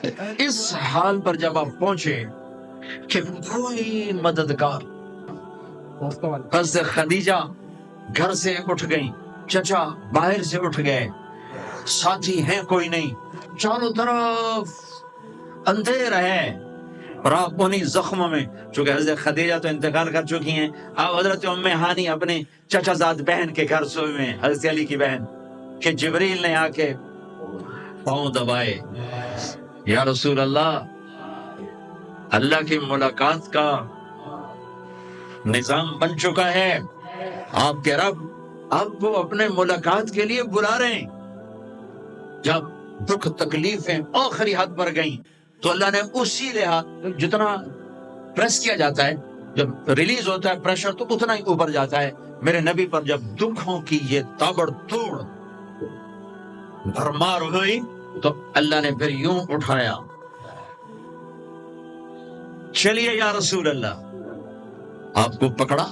اس حال پر جب آپ پہنچے کہ کوئی مددگار، حضرت خدیجہ گھر سے اٹھ گئی، چچا باہر سے اٹھ گئے، ساتھی ہیں کوئی نہیں، چاروں طرف اندھیرا ہے، اور آپ انہیں زخموں میں، چونکہ حضرت خدیجہ تو انتقال کر چکی ہیں، آپ حضرت ام ہانی اپنے چچا زاد بہن کے گھر سوئے ہوئے ہیں، حضرت علی کی بہن، کہ جبریل نے آ کے پاؤں دبائے، یا رسول اللہ کی ملاقات کا نظام بن چکا ہے، آپ کے رب آپ کو اپنے ملاقات کے لیے بلا رہے ہیں۔ جب دکھ تکلیفیں آخری حد پر گئیں تو اللہ نے اسی لحاظ، جتنا پریس کیا جاتا ہے، جب ریلیز ہوتا ہے پریشر تو اتنا ہی اوپر جاتا ہے، میرے نبی پر جب دکھوں کی یہ تابڑ توڑ بھرمار ہوئی تو اللہ نے پھر یوں اٹھایا، چلیے یا رسول اللہ، آپ کو پکڑا،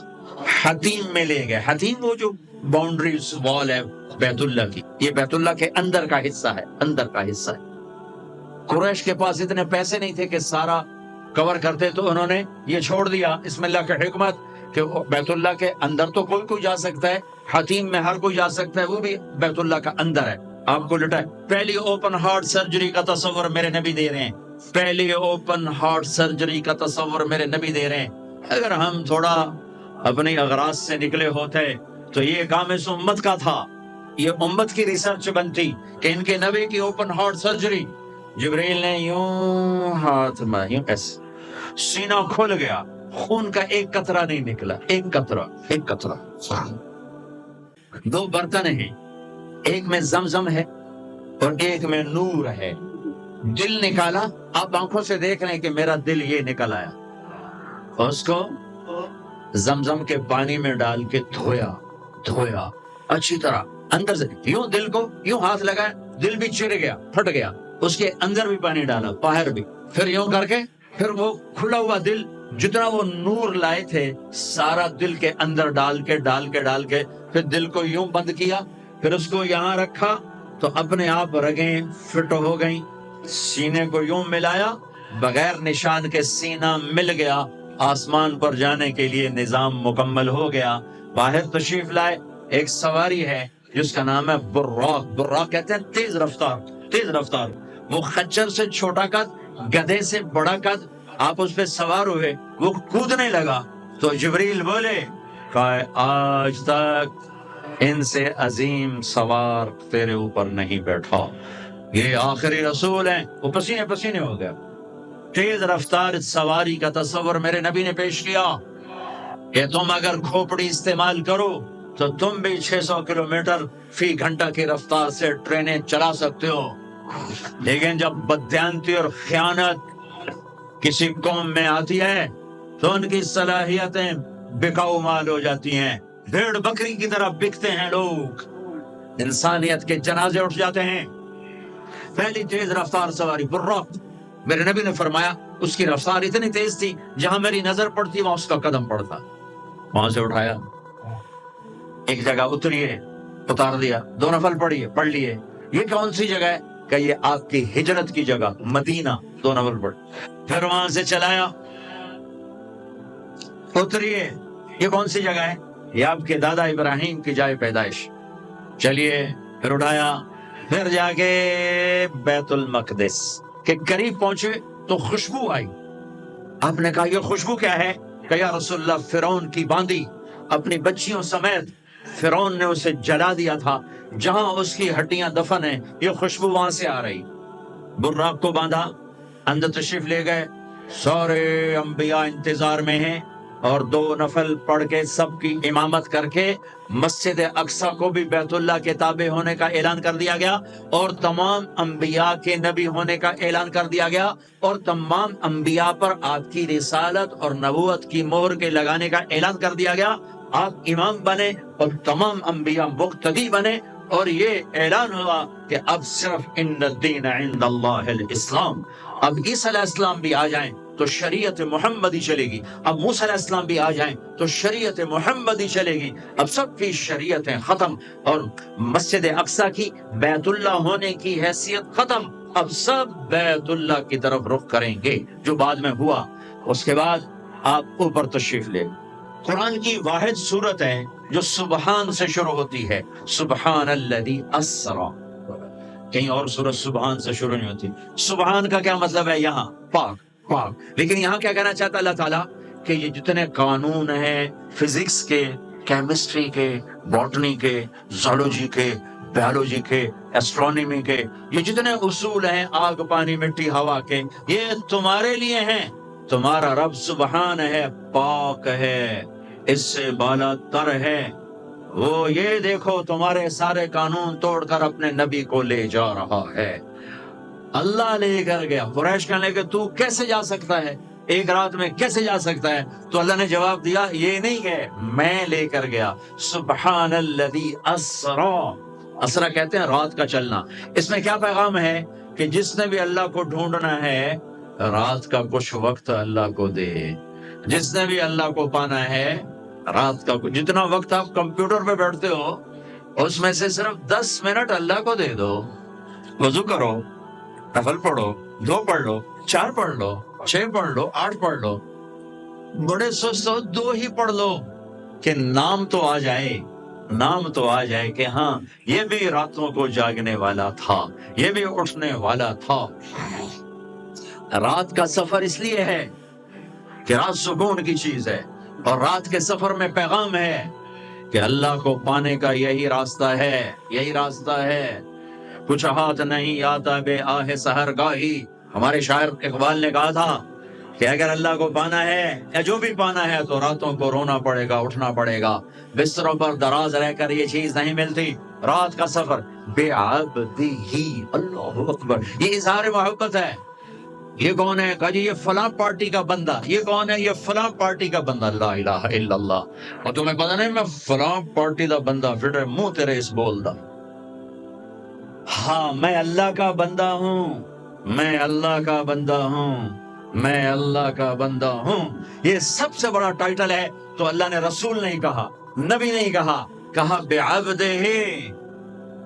حتیم میں لے گئے۔ حتیم وہ جو باؤنڈری وال ہے بیت اللہ کی، یہ بیت اللہ کے اندر کا حصہ ہے، اندر کا حصہ ہے۔ قریش کے پاس اتنے پیسے نہیں تھے کہ سارا کور کرتے، تو انہوں نے یہ چھوڑ دیا، اسم اللہ کی حکمت، کہ بیت اللہ کے اندر تو کوئی جا سکتا ہے، حتیم میں ہر کوئی جا سکتا ہے، وہ بھی بیت اللہ کا اندر ہے۔ آپ کو لٹا پہلی اوپن ہارٹ سرجری کا تصور میرے نبی دے رہے ہیں، پہلی اوپن ہارٹ سرجری کا تصور میرے نبی دے رہے ہیں۔ اگر ہم تھوڑا اپنی اغراض سے نکلے ہوتے تو یہ کام اس امت کا تھا، یہ امت کی ریسرچ بنتی کہ ان کے نبی کی اوپن ہارٹ سرجری۔ جبریل نے یوں ہاتھ میں یوں ایسے، سینہ کھل گیا، خون کا ایک قطرہ نہیں نکلا، ایک قطرہ۔ دو برتن ہیں، ایک میں زمزم ہے اور ایک میں نور ہے۔ دل نکالا، آپ آنکھوں سے دیکھ رہے ہیں کہ میرا دل یہ نکل آیا، اور اس کو زمزم کے پانی میں ڈال کے دھویا اچھی طرح اندر سے، یوں دل کو یوں ہاتھ لگایا، دل بھی چر گیا، پھٹ گیا، اس کے اندر بھی پانی ڈالا، باہر بھی، پھر یوں کر کے، پھر وہ کھلا ہوا دل، جتنا وہ نور لائے تھے سارا دل کے اندر ڈال کے پھر دل کو یوں بند کیا، پھر اس کو یہاں رکھا تو اپنے آپ رگیں فٹ ہو گئیں، سینے کو یوں ملایا، بغیر نشان کے سینہ مل گیا، آسمان پر جانے کے لیے نظام مکمل ہو گیا۔ باہر تشریف لائے، ایک سواری ہے جس کا نام ہے براق کہتے ہیں تیز رفتار، وہ خچر سے چھوٹا قد، گدھے سے بڑا قد، آپ اس پہ سوار ہوئے، وہ کودنے لگا تو جبریل بولے کہ آج تک ان سے عظیم سوار تیرے اوپر نہیں بیٹھا، یہ آخری رسول ہیں۔ وہ پسینے ہو گیا۔ تیز رفتار سواری کا تصور میرے نبی نے پیش کیا کہ تم اگر کھوپڑی استعمال کرو تو تم بھی 600 کلومیٹر فی گھنٹہ کی رفتار سے ٹرینیں چلا سکتے ہو، لیکن جب بددیانتی اور خیانت کسی قوم میں آتی ہے تو ان کی صلاحیتیں بکاؤ مال ہو جاتی ہیں، بھیڑ بکری کی طرح بکتے ہیں لوگ، انسانیت کے جنازے اٹھ جاتے ہیں۔ پہلی تیز رفتار سواری براق، میرے نبی نے فرمایا اس کی رفتار اتنی تیز تھی جہاں میری نظر پڑتی وہاں اس کا قدم پڑتا، وہاں سے اٹھایا، ایک جگہ اتریے، اتار دیا، 2 نفل پڑھ لیے، یہ کون سی جگہ ہے کہ یہ آپ کی ہجرت کی جگہ مدینہ، 2 نفل پڑھ، پھر وہاں سے چلایا، اتریے، یہ کون سی جگہ ہے، یہ آپ کے دادا ابراہیم کی جائے پیدائش، چلیے، پھر اٹھایا، پھر جا کے بیت المقدس کے قریب پہنچے تو خوشبو آئی، آپ نے کہا یہ خوشبو کیا ہے؟ کہ یا رسول اللہ فرعون کی باندی اپنی بچیوں سمیت فرعون نے اسے جلا دیا تھا، جہاں اس کی ہڈیاں دفن ہیں یہ خوشبو وہاں سے آ رہی۔ براق کو باندھا، اندر تشریف لے گئے، سارے انبیاء انتظار میں ہیں، اور 2 نفل پڑھ کے سب کی امامت کر کے مسجد اقصیٰ کو بھی بیت اللہ کے تابع ہونے کا اعلان کر دیا گیا، اور تمام انبیاء کے نبی ہونے کا اعلان کر دیا گیا، اور تمام انبیاء پر آپ کی رسالت اور نبوت کی مہر کے لگانے کا اعلان کر دیا گیا۔ آپ امام بنے اور تمام انبیاء مقتدی بنے، اور یہ اعلان ہوا کہ اب صرف ان الدین عند اللہ الاسلام، اب عیسیٰ علیہ السلام بھی آ جائیں تو شریعت محمدی چلے گی، اب موسیٰ علیہ السلام بھی آ جائیں تو شریعت محمدی چلے گی، اب سب کی شریعتیں ختم، اور مسجد اقصیٰ کی بیت اللہ ہونے کی حیثیت ختم، اب سب بیت اللہ کی طرف رخ کریں گے، جو بعد میں ہوا۔ اس کے بعد آپ اوپر تشریف لے۔ قرآن کی واحد صورت ہے جو سبحان سے شروع ہوتی ہے، سبحان الذی اسرا۔ کہیں اور سورت سبحان سے شروع نہیں ہوتی۔ سبحان کا کیا مطلب ہے؟ یہاں پاک پاک، لیکن یہاں کیا کہنا چاہتا اللہ تعالیٰ کہ یہ جتنے قانون ہیں فزکس کے، کیمسٹری کے، باٹنی کے، زولوجی کے، بیولوجی کے، ایسٹرونومی کے، یہ جتنے اصول ہیں آگ پانی مٹی ہوا کے، یہ تمہارے لیے ہیں۔ تمہارا رب سبحان ہے، پاک ہے، اس سے بالا تر ہے۔ وہ یہ دیکھو تمہارے سارے قانون توڑ کر اپنے نبی کو لے جا رہا ہے۔ اللہ لے کر گیا۔ قریش کہنے لگے تو کیسے جا سکتا ہے، ایک رات میں کیسے جا سکتا ہے؟ تو اللہ نے جواب دیا یہ نہیں ہے، میں لے کر گیا۔ سبحان الذی اسرا، اسرا کہتے ہیں رات کا چلنا۔ اس میں کیا پیغام ہے کہ جس نے بھی اللہ کو ڈھونڈنا ہے رات کا کچھ وقت اللہ کو دے۔ جس نے بھی اللہ کو پانا ہے رات کا کچھ، جتنا وقت آپ کمپیوٹر پہ بیٹھتے ہو اس میں سے صرف 10 منٹ اللہ کو دے دو۔ وضو کرو، نفل پڑھو، 2 پڑھ لو، 4 پڑھ لو، 6 پڑھ لو، 8 پڑھ لو، بڑے سست ہو 2 ہی پڑھ لو، کہ نام تو آ جائے، نام تو آ جائے کہ ہاں یہ بھی راتوں کو جاگنے والا تھا، یہ بھی اٹھنے والا تھا۔ رات کا سفر اس لیے ہے کہ رات سکون کی چیز ہے، اور رات کے سفر میں پیغام ہے کہ اللہ کو پانے کا یہی راستہ ہے، یہی راستہ ہے۔ کچھ ہاتھ نہیں آتا بے آہ سحر گاہی، ہمارے شاعر اقبال نے کہا تھا کہ اگر اللہ کو پانا ہے یا جو بھی پانا ہے تو راتوں کو رونا پڑے گا، اٹھنا پڑے گا، بستروں پر دراز رہ کر یہ چیز نہیں ملتی۔ رات کا سفر بے عبدی، اللہ اکبر، یہ اظہار محبت ہے۔ یہ کون ہے؟ کہا جی یہ فلاں پارٹی کا بندہ۔ یہ کون ہے؟ یہ فلاں پارٹی کا بندہ۔ لا الہ الا اللہ۔ اور تمہیں پتا نہیں میں فلاں پارٹی دا بندہ، پھر منہ تیرے اس بول دا۔ ہاں میں اللہ کا بندہ ہوں، میں اللہ کا بندہ ہوں، میں اللہ کا بندہ ہوں۔ یہ سب سے بڑا ٹائٹل ہے۔ تو اللہ نے رسول نہیں کہا، نبی نہیں کہا، کہا بعبدہ،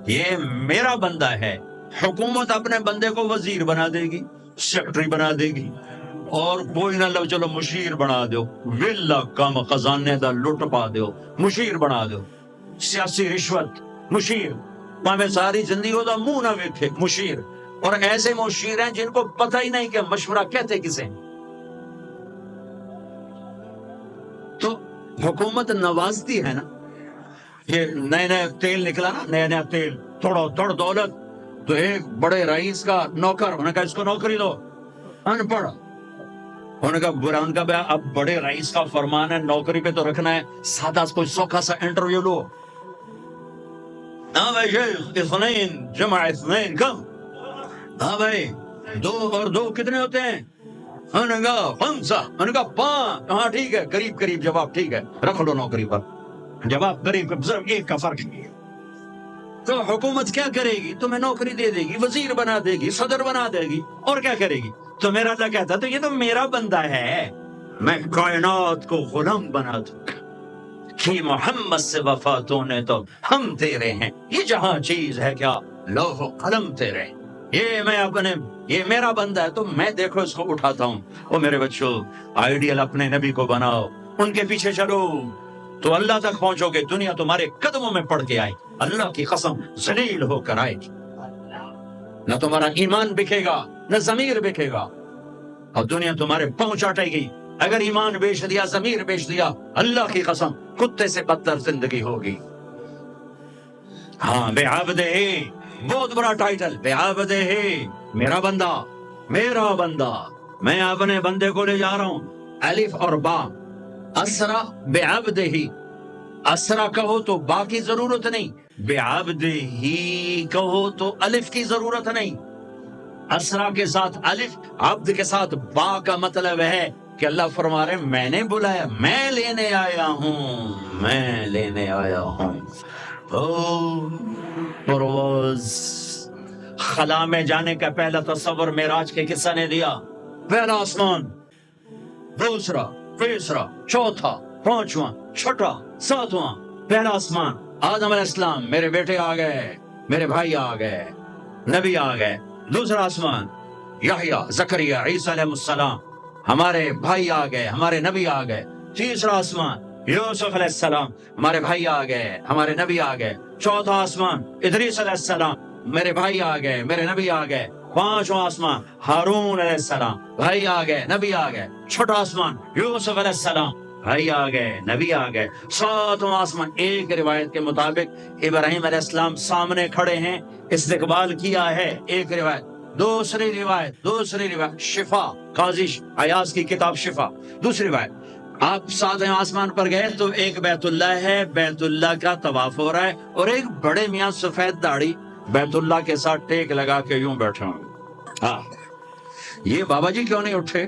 یہ میرا بندہ ہے۔ حکومت اپنے بندے کو وزیر بنا دے گی، سیکٹری بنا دے گی، اور کوئی نہ لو چلو مشیر بنا دو، ویلا کم خزانے دا لٹ پا دو، مشیر بنا دو، سیاسی رشوت مشیر، میں ساری زندگی دا منہ نہ ویکھے مشیر۔ اور ایسے مشیر ہیں جن کو پتہ ہی نہیں کہ مشورہ کہتے کسے۔ تو حکومت نوازتی ہے نا، یہ نئے نئے تیل نکلا نا، نیا نیا تیل، تھوڑا تھوڑ دولت، تو ایک بڑے رئیس کا نوکر، انہوں نے کہا اس کو نوکری دو، ان پڑھ، انہوں نے کہا برا، ان کا بھیا اب بڑے رئیس کا فرمان ہے نوکری پہ تو رکھنا ہے، سادہ کوئی سوکھا سا انٹرویو لو۔ ہاں بھائی شیخ، اثنین جمع اثنین کم؟ ہاں بھائی 2 اور 2 کتنے ہوتے ہیں؟ انہوں نے کہا 5، انہوں نے کہا 5، ہاں ٹھیک ہے، قریب قریب جواب، ٹھیک ہے رکھ لو نوکری پر، جواب قریب، صرف 1 کا فرق ہے۔ تو حکومت کیا کرے گی؟ تمہیں نوکری دے دے گی، وزیر بنا دے گی، صدر بنا دے گی، اور کیا کرے گی؟ تو میرا اللہ کہتا تو یہ تو میرا بندہ ہے، میں کائنات کو غلام بنا دوں کہ محمد سے وفاتوں نے تو ہم تیرے ہیں، یہ جہاں چیز ہے کیا لوح و قلم تیرے، یہ میں اپنے، یہ میرا بندہ ہے تو میں دیکھو اس کو اٹھاتا ہوں۔ او میرے بچوں، آئیڈیل اپنے نبی کو بناؤ، ان کے پیچھے چلو تو اللہ تک پہنچو گے۔ دنیا تمہارے قدموں میں پڑ کے آئے، اللہ کی قسم ذلیل ہو کر آئے گی، نہ تمہارا ایمان بکے گا نہ ضمیر بکے گا، اور دنیا تمہارے پاؤں چاٹے گی۔ اگر ایمان بیچ دیا، ضمیر بیچ دیا، اللہ کی قسم کتے سے بدتر زندگی ہوگی۔ ہاں بعبدہ، بہت بڑا ٹائٹل، بعبدہ، میرا بندہ، میرا بندہ، میں اپنے بندے کو لے جا رہا ہوں۔ الف اور با، اسرا بعبدہ، اسرا کہو تو با کی ضرورت نہیں، بعبدہ کہو تو الف کی ضرورت نہیں۔ اسرا کے ساتھ الف، عبد کے ساتھ با کا مطلب ہے کہ اللہ فرما رہے میں نے بلایا، میں لینے آیا ہوں، میں لینے آیا ہوں۔ پرواز، خلا میں جانے کا پہلا تصور معراج کے قصہ نے دیا۔ پہلا آسمان، دوسرا، تیسرا، چوتھا، پانچواں، چھٹا، ساتواں، پہلا آسمان، آدم علیہ السلام، میرے بیٹے آ گئے، میرے بھائی آ گئے، نبی آ گئے، دوسرا آسمان یحییٰ زکریا عیسیٰ علیہ السلام ہمارے بھائی آ گئے، ہمارے نبی آ گئے۔ تیسرا آسمان یوسف علیہ السلام ہمارے بھائی آ گئے، ہمارے نبی آ گئے۔ چوتھا آسمان ادریس علیہ السلام میرے بھائی آ گئے، میرے نبی آ گئے۔ پانچواں آسمان ہارون علیہ السلام بھائی آ گئے، نبی آ گئے۔ چھٹا آسمان یوسف علیہ السلام بھائی آ گئے، نبی آ گئے۔ ساتواں آسمان ایک روایت کے مطابق ابراہیم علیہ السلام سامنے کھڑے ہیں، استقبال کیا ہے، ایک روایت۔ دوسری روایت شفا، قاضی ایاز کی کتاب شفا۔ دوسری روایت آپ ساتویں آسمان پر گئے تو ایک بیت اللہ ہے، بیت اللہ کا طواف ہو رہا ہے، اور ایک بڑے میاں سفید داڑھی بیت اللہ کے ساتھ ٹیک لگا کے یوں بیٹھے ہوں۔ یہ بابا جی کیوں نہیں اٹھے؟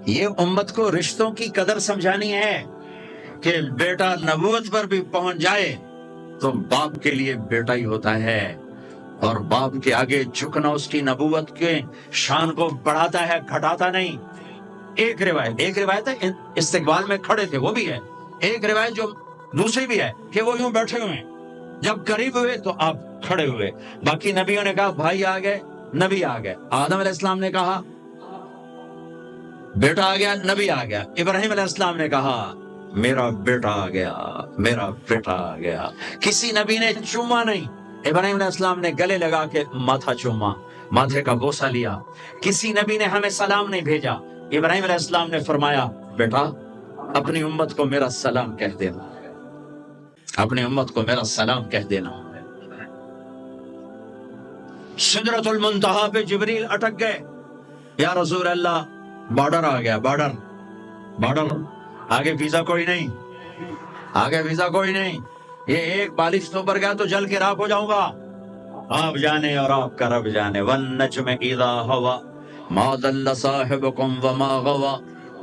یہ امت کو رشتوں کی قدر سمجھانی ہے کہ بیٹا نبوت پر بھی پہنچ جائے تو باپ کے لیے بیٹا ہی ہوتا ہے، اور باپ کے آگے جھکنا اس کی نبوت کے شان کو بڑھاتا ہے، گھٹاتا نہیں۔ ایک روایت ہے استقبال میں کھڑے تھے، وہ بھی ہے۔ ایک روایت جو دوسری بھی ہے کہ وہ یوں بیٹھے ہوئے ہیں، جب قریب ہوئے تو آپ کھڑے ہوئے۔ باقی نبیوں نے کہا بھائی آ گئے، نبی آ گئے۔ آدم علیہ السلام نے کہا بیٹا آ گیا، نبی آ گیا۔ ابراہیم علیہ السلام نے کہا میرا بیٹا آ گیا، میرا بیٹا آ گیا۔ کسی نبی نے چوما نہیں، ابراہیم علیہ السلام نے گلے لگا کے ماتھا چوما، ماتھے کا بوسہ لیا۔ کسی نبی نے ہمیں سلام نہیں بھیجا، ابراہیم علیہ السلام نے فرمایا بیٹا اپنی امت کو میرا سلام کہہ دینا، اپنی امت کو میرا سلام کہہ دینا۔ سدرۃ المنتہا پہ جبریل اٹک گئے، یا رسول اللہ بارڈر آ گیا، بارڈر، آگے ویزا کوئی نہیں، آگے ویزا کوئی نہیں، یہ ایک بالش تو اوپر گیا تو جل کے راکھ ہو جاؤں گا۔ آپ جانے اور آپ کا رب جانے۔ والنجم اذا ہوا ما ضل صاحبكم وما غوى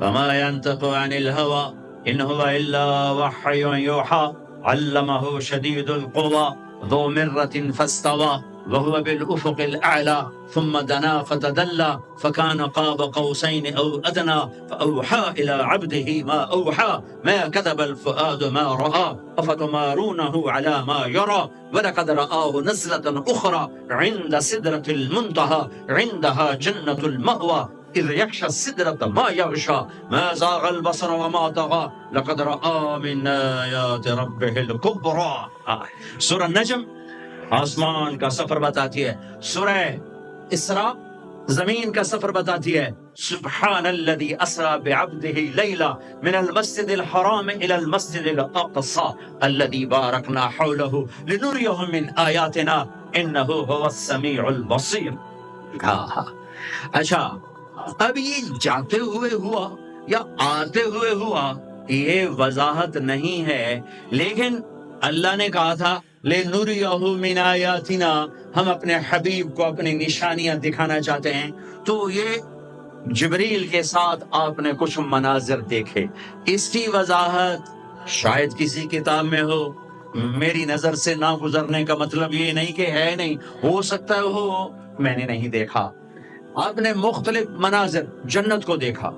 وما ينطق عن الهوى ان هو الا وحي يوحى علمه شديد القوى ذو مرة فاستوى وهو بالافق الاعلى ثم دنا فتدلى فكان قاب قوسين او ادنى فاوحى الى عبده ما اوحى ما كذب الفؤاد ما راى افتمارونه على ما يرى ولقد رآه نزلة اخرى عند سدرة المنتهى عندها جنة المأوى اذ يغشى السدرة ما يغشى ما زاغ البصر وما طغى لقد رآ من آيات ربه الكبرى۔ سورہ نجم آسمان کا سفر بتاتی ہے، سورہ اسراء زمین کا سفر بتاتی ہے۔ سبحان الذي اسرى بعبده ليلا من المسجد الحرام الى المسجد الاقصى الذي باركنا حوله لنريه من آياتنا انه هو السميع البصير۔ اچھا اب یہ جاتے ہوئے ہوا یا آتے ہوئے ہوا یہ وضاحت نہیں ہے، لیکن اللہ نے کہا تھا لِنُرِيَهُ مِنْ آيَاتِنَا، ہم اپنے حبیب کو اپنی نشانیاں دکھانا چاہتے ہیں۔ تو یہ جبریل کے ساتھ آپ نے کچھ مناظر دیکھے، اس کی وضاحت شاید کسی کتاب میں ہو، میری نظر سے نہ گزرنے کا مطلب یہ نہیں کہ ہے نہیں، ہو سکتا ہے ہو، میں نے نہیں دیکھا۔ آپ نے مختلف مناظر، جنت کو دیکھا،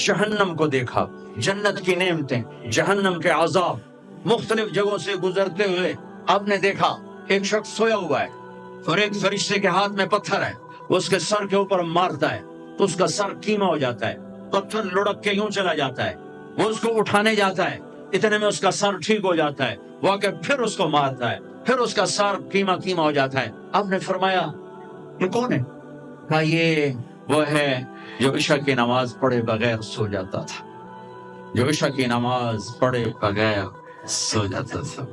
جہنم کو دیکھا، جنت کی نعمتیں، جہنم کے عذاب، مختلف جگہوں سے گزرتے ہوئے آپ نے دیکھا ایک شخص سویا ہوا ہے اور ایک فرشتے کے ہاتھ میں پتھر ہے، اس کے سر کے اوپر مارتا ہے تو اس کا سر کیما ہو جاتا ہے، پتھر لڑک کے یوں چلا جاتا ہے، وہ اس کو اٹھانے جاتا ہے، اتنے میں اس کا سر ٹھیک ہو جاتا ہے، وہ آ کے پھر اس کو مارتا ہے، پھر اس کا سر کیما ہو جاتا ہے۔ آپ نے فرمایا یہ کون ہے؟ کہا یہ وہ ہے جو عشاء کی نماز پڑھے بغیر سو جاتا تھا، جو عشاء کی نماز پڑھے بغیر سو جاتا تھا۔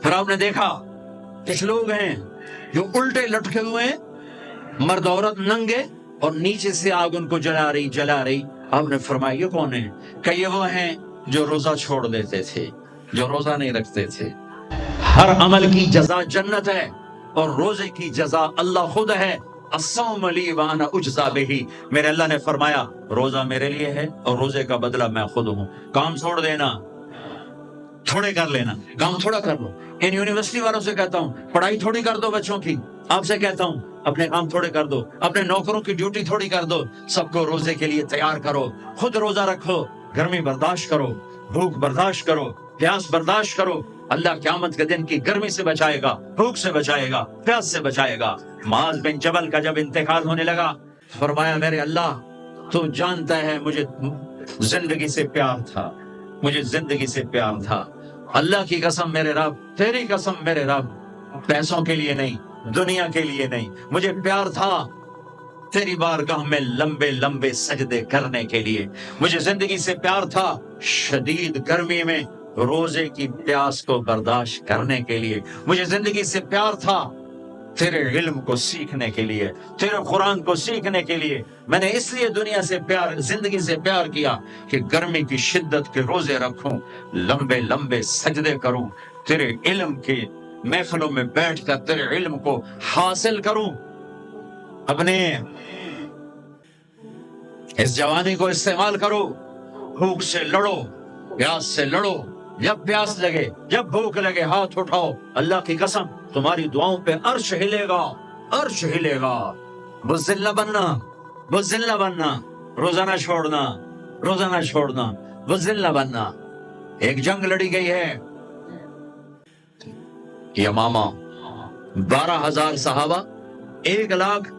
پھر آپ نے دیکھا کچھ لوگ ہیں جو الٹے لٹکے ہوئے ہیں، مرد عورت ننگے، اور نیچے سے آگ ان کو جلا رہی۔ آپ نے فرمایا یہ کون ہے؟ کہ یہ وہ ہیں جو روزہ چھوڑ دیتے تھے، جو روزہ نہیں رکھتے تھے۔ ہر عمل کی جزا جنت ہے اور روزے کی جزا اللہ خود ہے۔ الصوم لی وانا اجزا بہ، میرے اللہ نے فرمایا روزہ میرے لیے ہے اور روزے کا بدلہ میں خود ہوں۔ کام چھوڑ دینا، تھوڑے کر لینا، کام تھوڑا کر لو۔ ان یونیورسٹی والوں سے کہتا ہوں پڑھائی تھوڑی کر دو بچوں کی، آپ سے کہتا ہوں اپنے کام تھوڑے کر دو، اپنے نوکروں کی ڈیوٹی تھوڑی کر دو، سب کو روزے کے لیے تیار کرو، خود روزہ رکھو، گرمی برداشت کرو، بھوک برداشت کرو، پیاس برداشت کرو، اللہ قیامت کے دن کی گرمی سے بچائے گا، بھوک سے بچائے گا، پیاس سے بچائے گا۔ معاذ بن جبل کا جب انتقال ہونے لگا، فرمایا میرے اللہ تو جانتا ہے مجھے زندگی سے پیار تھا، مجھے زندگی سے پیار تھا، اللہ کی قسم میرے رب، تیری قسم میرے رب، پیسوں کے لیے نہیں، دنیا کے لیے نہیں، مجھے پیار تھا تیری بارگاہ میں لمبے لمبے سجدے کرنے کے لیے، مجھے زندگی سے پیار تھا شدید گرمی میں روزے کی پیاس کو برداشت کرنے کے لیے، مجھے زندگی سے پیار تھا تیرے علم کو سیکھنے کے لیے، تیرے قرآن کو سیکھنے کے لیے۔ میں نے اس لیے دنیا سے پیار، زندگی سے پیار کیا کہ گرمی کی شدت کے روزے رکھوں، لمبے لمبے سجدے کروں، تیرے علم کی محفلوں میں بیٹھ کر تیرے علم کو حاصل کروں، اپنے اس جوانی کو استعمال کرو، بھوک سے لڑو، پیاس سے لڑو، جب پیاس لگے، جب بھوک لگے ہاتھ اٹھاؤ، اللہ کی قسم تمہاری دعاؤں پہ عرش ہلے گا، عرش ہلے گا۔ بزدل نہ بننا، بزدل نہ بننا، روزہ نہ چھوڑنا، روزہ نہ چھوڑنا، بزدل نہ بننا۔ ایک جنگ لڑی گئی ہے، یمامہ، 12,000 صحابہ، 1,00,000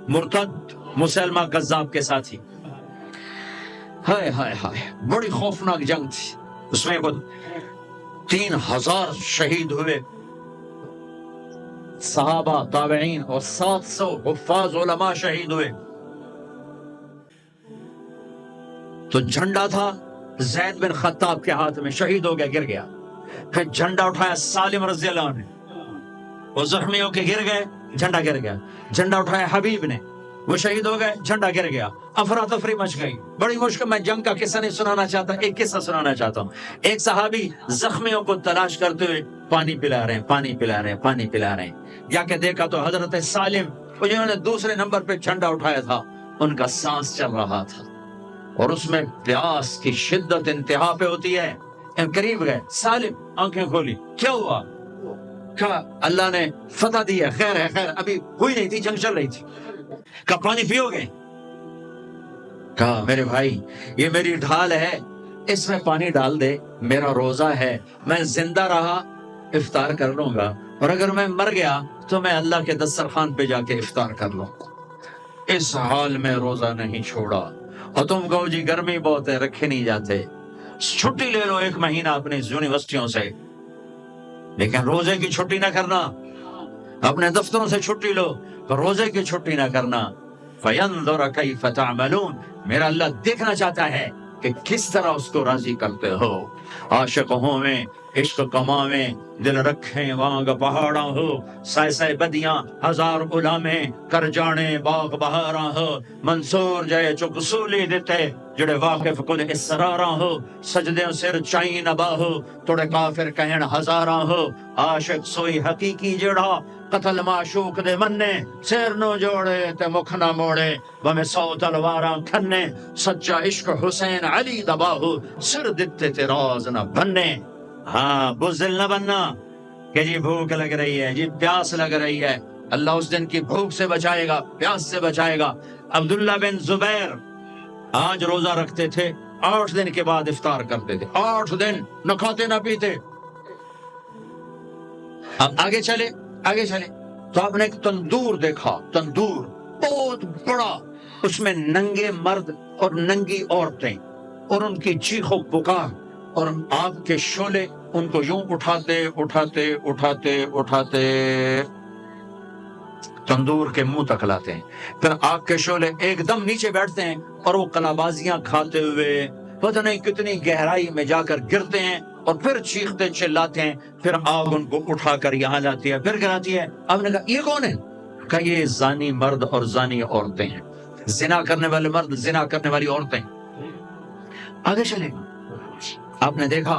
مرتد مسلمہ کذاب کے ساتھی، ہائے ہائے ہائے، بڑی خوفناک جنگ تھی۔ اس میں 3,000 شہید ہوئے، صحابہ، تابعین اور 700 حفاظ علماء شہید ہوئے۔ تو جھنڈا تھا زید بن خطاب کے ہاتھ میں، شہید ہو گیا، گر گیا۔ پھر جھنڈا اٹھایا سالم رضی اللہ عنہ نے، وہ زخمیوں کے گر گئے، جھنڈا گر گیا۔ جھنڈا اٹھایا حبیب نے، وہ شہید ہو گئے، جھنڈا گر گیا۔ افراتفری مچ گئی، بڑی مشکل۔ میں جنگ کا قصہ نہیں سنانا چاہتا، ایک قصہ سنانا چاہتا ہوں۔ ایک صحابی زخمیوں کو تلاش کرتے ہوئے پانی پلا رہے ہیں، پانی پلا رہے ہیں، پانی پلا رہے ہیں، جا کے دیکھا تو حضرت سالم، جنہوں نے دوسرے نمبر پہ جھنڈا اٹھایا تھا، ان کا سانس چل رہا تھا، اور اس میں پیاس کی شدت انتہا پہ ہوتی ہے۔ قریب گئے، سالم آنکھیں کھولی، کیا ہوا؟ کہا اللہ نے فتح دی ہے، خیر ہے، خیر، ابھی ہوئی نہیں تھی، جنگ چل رہی تھی۔ کہا پانی پیو گے؟ کہا میرے بھائی یہ میری ڈھال ہے، اس میں پانی ڈال دے، میرا روزہ ہے، میں زندہ رہا افطار کر لوں گا، اور اگر میں مر گیا تو میں اللہ کے دسترخوان پہ جا کے افطار کر لوں گا۔ اس حال میں روزہ نہیں چھوڑا۔ اور تم کہو جی گرمی بہت ہے، رکھے نہیں جاتے، چھٹی لے لو 1 مہینہ اپنی یونیورسٹیوں سے، لیکن روزے کی چھٹی نہ کرنا، اپنے دفتروں سے چھٹی لو، روزے کی چھٹی نہ کرنا۔ فَيَنْظُرَ كَيْفَ تَعْمَلُونَ، میرا اللہ دیکھنا چاہتا ہے کہ کس طرح اس کو راضی کرتے ہو۔ عاشق ہوں میں، عشق کماویں، دل رکھیں وانگ پہاڑاں ہو، سائے سائے بدیاں 1000 غلامیں، کر جانے باغ بہاراں ہو، منصور جائے چک سولی دیتے، جڑے واقف کل اسراراں ہو، سجدے سر چائی نبا ہو، توڑے کافر کہن ہزاراں ہو، عاشق سوئی حقیقی جڑا، قتل معشوق دے مننے، سیر نو جوڑے تے مکھ نہ موڑے، بمیں 100 تلواراں کھنے، سچا عشق حسین علی دباہو، سر دتے تے راز نہ بننے۔ ہاں بزدل نہ بننا کہ جی بھوک لگ رہی ہے، جی پیاس لگ رہی ہے، اللہ اس دن کی بھوک سے بچائے گا، پیاس سے بچائے گا۔ عبداللہ بن زبیر آج روزہ رکھتے تھے، 8 دن کے بعد افطار کرتے تھے، 8 دن نہ کھاتے نہ پیتے۔ اب آگے چلے، آگے چلے تو آپ نے ایک تندور دیکھا، تندور بہت بڑا، اس میں ننگے مرد اور ننگی عورتیں، اور ان کی چیخ و پکار، اور آگ کے شعلے ان کو یوں اٹھاتے اٹھاتے اٹھاتے اٹھاتے تندور کے منہ تک لاتے ہیں، پھر آگ کے شعلے ایک دم نیچے بیٹھتے ہیں، اور وہ کلابازیاں کھاتے ہوئے پتہ نہیں کتنی گہرائی میں جا کر گرتے ہیں، اور پھر چیختے چلاتے ہیں، پھر آگ ان کو اٹھا کر یہاں لاتی ہے، پھر گراتی ہے۔ آپ نے کہا یہ کون ہے؟ کہا یہ زانی مرد اور زانی عورتیں ہیں، زنا کرنے والے مرد، زنا کرنے والی عورتیں۔ آگے چلے آپ نے دیکھا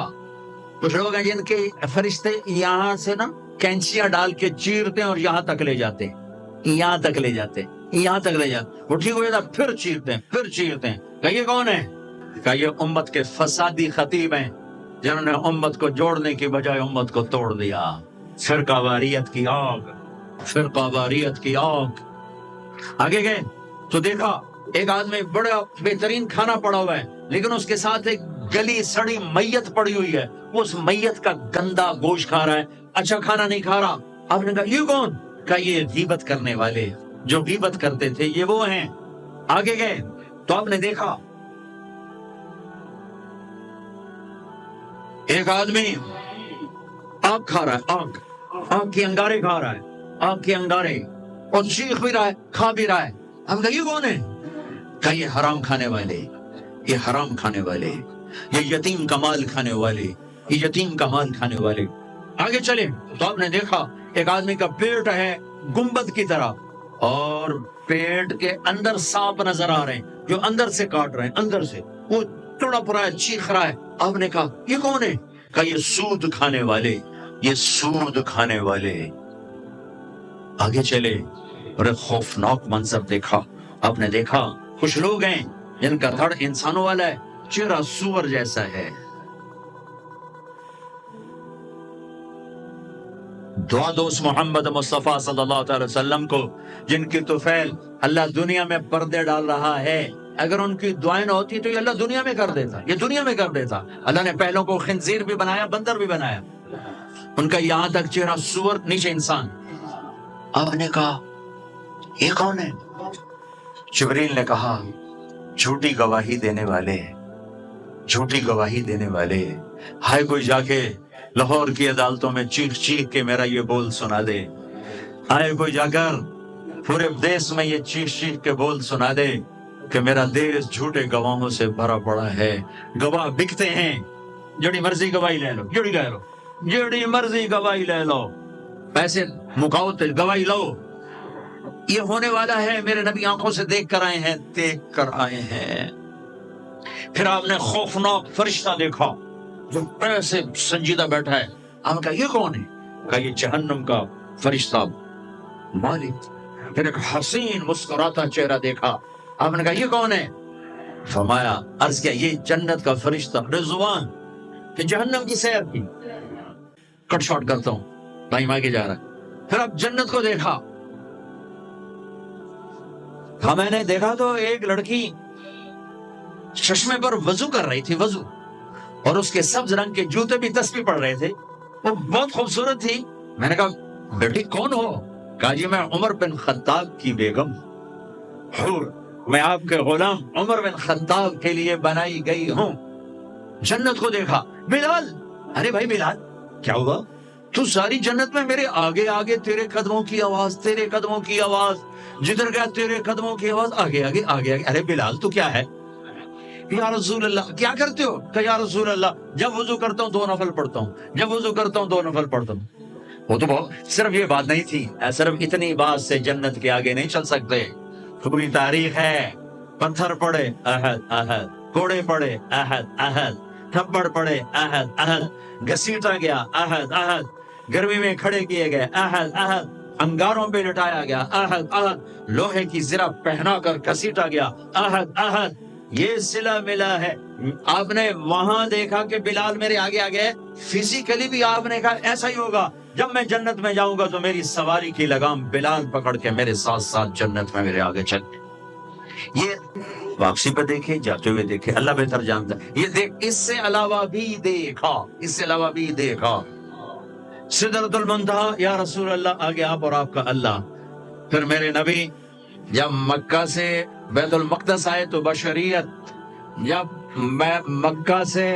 کچھ لوگ ہیں جن کے فرشتے یہاں سے نا کینچیاں ڈال کے چیرتے ہیں اور یہاں تک لے جاتے ہیں، یہاں تک لے جاتے ہیں، یہاں تک لے جاتے ہیں، وہ ٹھیک ہو جاتا پھر چیرتے ہیں، پھر چیرتے ہیں۔ کہ یہ کون ہے؟ کہ یہ امت کے فسادی خطیب ہیں، جنہوں نے امت کو جوڑنے کی بجائے امت کو توڑ دیا۔ فرقہ واریت کی آگ، فرقہ واریت کی آگ۔ آگے گئے تو دیکھا ایک آدمی بڑا بہترین کھانا پڑا ہوا ہے، لیکن اس کے ساتھ ایک گلی سڑی میت پڑی ہوئی ہے، وہ اس میت کا گندا گوشت کھا رہا ہے، اچھا کھانا نہیں کھا رہا۔ آپ نے کہا یہ کون؟ کہا یہ غیبت کرنے والے، جو غیبت کرتے تھے یہ وہ ہیں۔ آگے گئے تو آپ نے دیکھا ایک آدمی آگ کھا رہا ہے، آگ کے انگارے کھا رہا ہے، آگ کے انگارے، اور چیخ بھی رہا ہے، کھا بھی رہا ہے۔ ہم کہا یہ کون ہے؟ کہا یہ حرام کھانے والے، یہ حرام کھانے والے، یہ یتیم کا مال کھانے والے، یہ یتیم کا مال کھانے والے۔ آگے چلے تو آپ نے دیکھا ایک آدمی کا پیٹ ہے گنبد کی طرح، اور پیٹ کے اندر سانپ نظر آ رہے ہیں جو اندر سے کاٹ رہے ہیں، اندر سے وہ تڑپ رہا ہے، چیخ رہا ہے۔ آپ نے کہا یہ کون ہے؟ کہا یہ سود کھانے والے، یہ سود کھانے والے۔ آگے چلے اور ایک خوفناک منظر دیکھا۔ آپ نے دیکھا کچھ لوگ ہیں جن کا دھڑ انسانوں والا ہے، چہرہ سور جیسا ہے۔ دعا دو اس محمد مصطفیٰ صلی اللہ علیہ وسلم کو جن کی طفیل اللہ دنیا میں پردے ڈال رہا ہے۔ اگر ان کی دعائیں نہ ہوتی تو یہ اللہ دنیا میں کر دیتا، یہ دنیا میں کر دیتا۔ اللہ نے پہلوں کو خنزیر بھی بنایا، بندر بھی بنایا، ان کا یہاں تک چہرہ سور، نیچے انسان۔ آپ نے کہا یہ کون ہے؟ جبریل نے کہا جھوٹی گواہی دینے والے، جھوٹی گواہی دینے والے۔ ہائے کوئی جا کے لاہور کی عدالتوں میں چیخ چیخ کے میرا یہ بول سنا دے، آئے کوئی جا کر پورے دیش میں یہ چیخ چیخ کے بول سنا دے کہ میرا دیش جھوٹے گواہوں سے بھرا پڑا ہے۔ گواہ بکتے ہیں، جڑی مرضی گواہی لے لو، جڑی لے لو، جڑی مرضی گواہی لے لو، پیسے مکاؤ تو گواہی لو۔ یہ ہونے والا ہے، میرے نبی آنکھوں سے دیکھ کر آئے ہیں، دیکھ کر آئے ہیں۔ پھر آپ نے خوفناک فرشتہ دیکھا جو ایسے سنجیدہ بیٹھا ہے۔ آپ نے کہا یہ کون ہے؟ کہا یہ جہنم کا فرشتہ مالک۔ پھر ایک حسین مسکراتا چہرہ دیکھا۔ آپ نے کہا یہ کون ہے؟ فرمایا، عرض کیا یہ جنت کا فرشتہ رضوان، کہ جہنم کی سیر کی۔ کٹ شارٹ کرتا ہوں، ٹائم آگے جا رہا ہے۔ پھر اب جنت کو دیکھا، ہاں میں نے دیکھا تو ایک لڑکی چشمے پر وضو کر رہی تھی، وضو، اور اس کے سبز رنگ کے جوتے بھی تسبیح پڑھ رہے تھے، وہ بہت خوبصورت تھی۔ میں نے کہا بیٹی کون ہو؟ کہا جی میں عمر بن خطاب کی بیگم، حور، میں آپ کے غلام عمر بن خطاب کے لیے بنائی گئی ہوں۔ جنت کو دیکھا، بلال، ارے بھائی بلال کیا ہوا؟ تو ساری جنت میں میرے آگے آگے، تیرے قدموں کی آواز، تیرے قدموں کی آواز، جدھر گیا تیرے قدموں کی آواز، آگے آگے آگے آگے۔ ارے بلال تو کیا ہے؟ یا رسول اللہ کیا کرتے ہو؟ کہ یا رسول اللہ جب وضو کرتا ہوں 2 نفل پڑھتا ہوں، جب وضو کرتا ہوں 2 نفل پڑھتا ہوں۔ وہ تو بہت، صرف یہ بات نہیں تھی، صرف اتنی بات سے جنت کے آگے نہیں چل سکتے، پوری تاریخ ہے۔ پتھر پڑے احد احد، کوڑے پڑے احد احد، تھپڑ پڑے احد احد، گھسیٹا گیا احد احد، گرمی میں کھڑے کیے گئے احد احد، انگاروں پہ لٹایا گیا احد احد، لوہے کی زرہ پہنا کر گھسیٹا گیا احد احد۔ یہ صلہ ملا ہے۔ آپ نے وہاں دیکھا کہ بلال میرے آگے آگے، فزیکلی بھی آپ نے کہا ایسا ہی ہوگا، جب میں جنت میں جاؤں گا تو میری سواری کی لگام بلال پکڑ کے میرے ساتھ ساتھ جنت میں میرے آگے چل۔ یہ واپسی پہ دیکھے، جاتے ہوئے دیکھے، اللہ بہتر جانتا ہے۔ یہ دیکھ، اس سے علاوہ بھی دیکھا، اس سے علاوہ بھی دیکھا سدرۃ المنتہا، یا رسول اللہ آگے آپ اور آپ کا اللہ۔ پھر میرے نبی جب مکہ سے بیت المقدس آئے تو بشریت، جب میں مکہ سے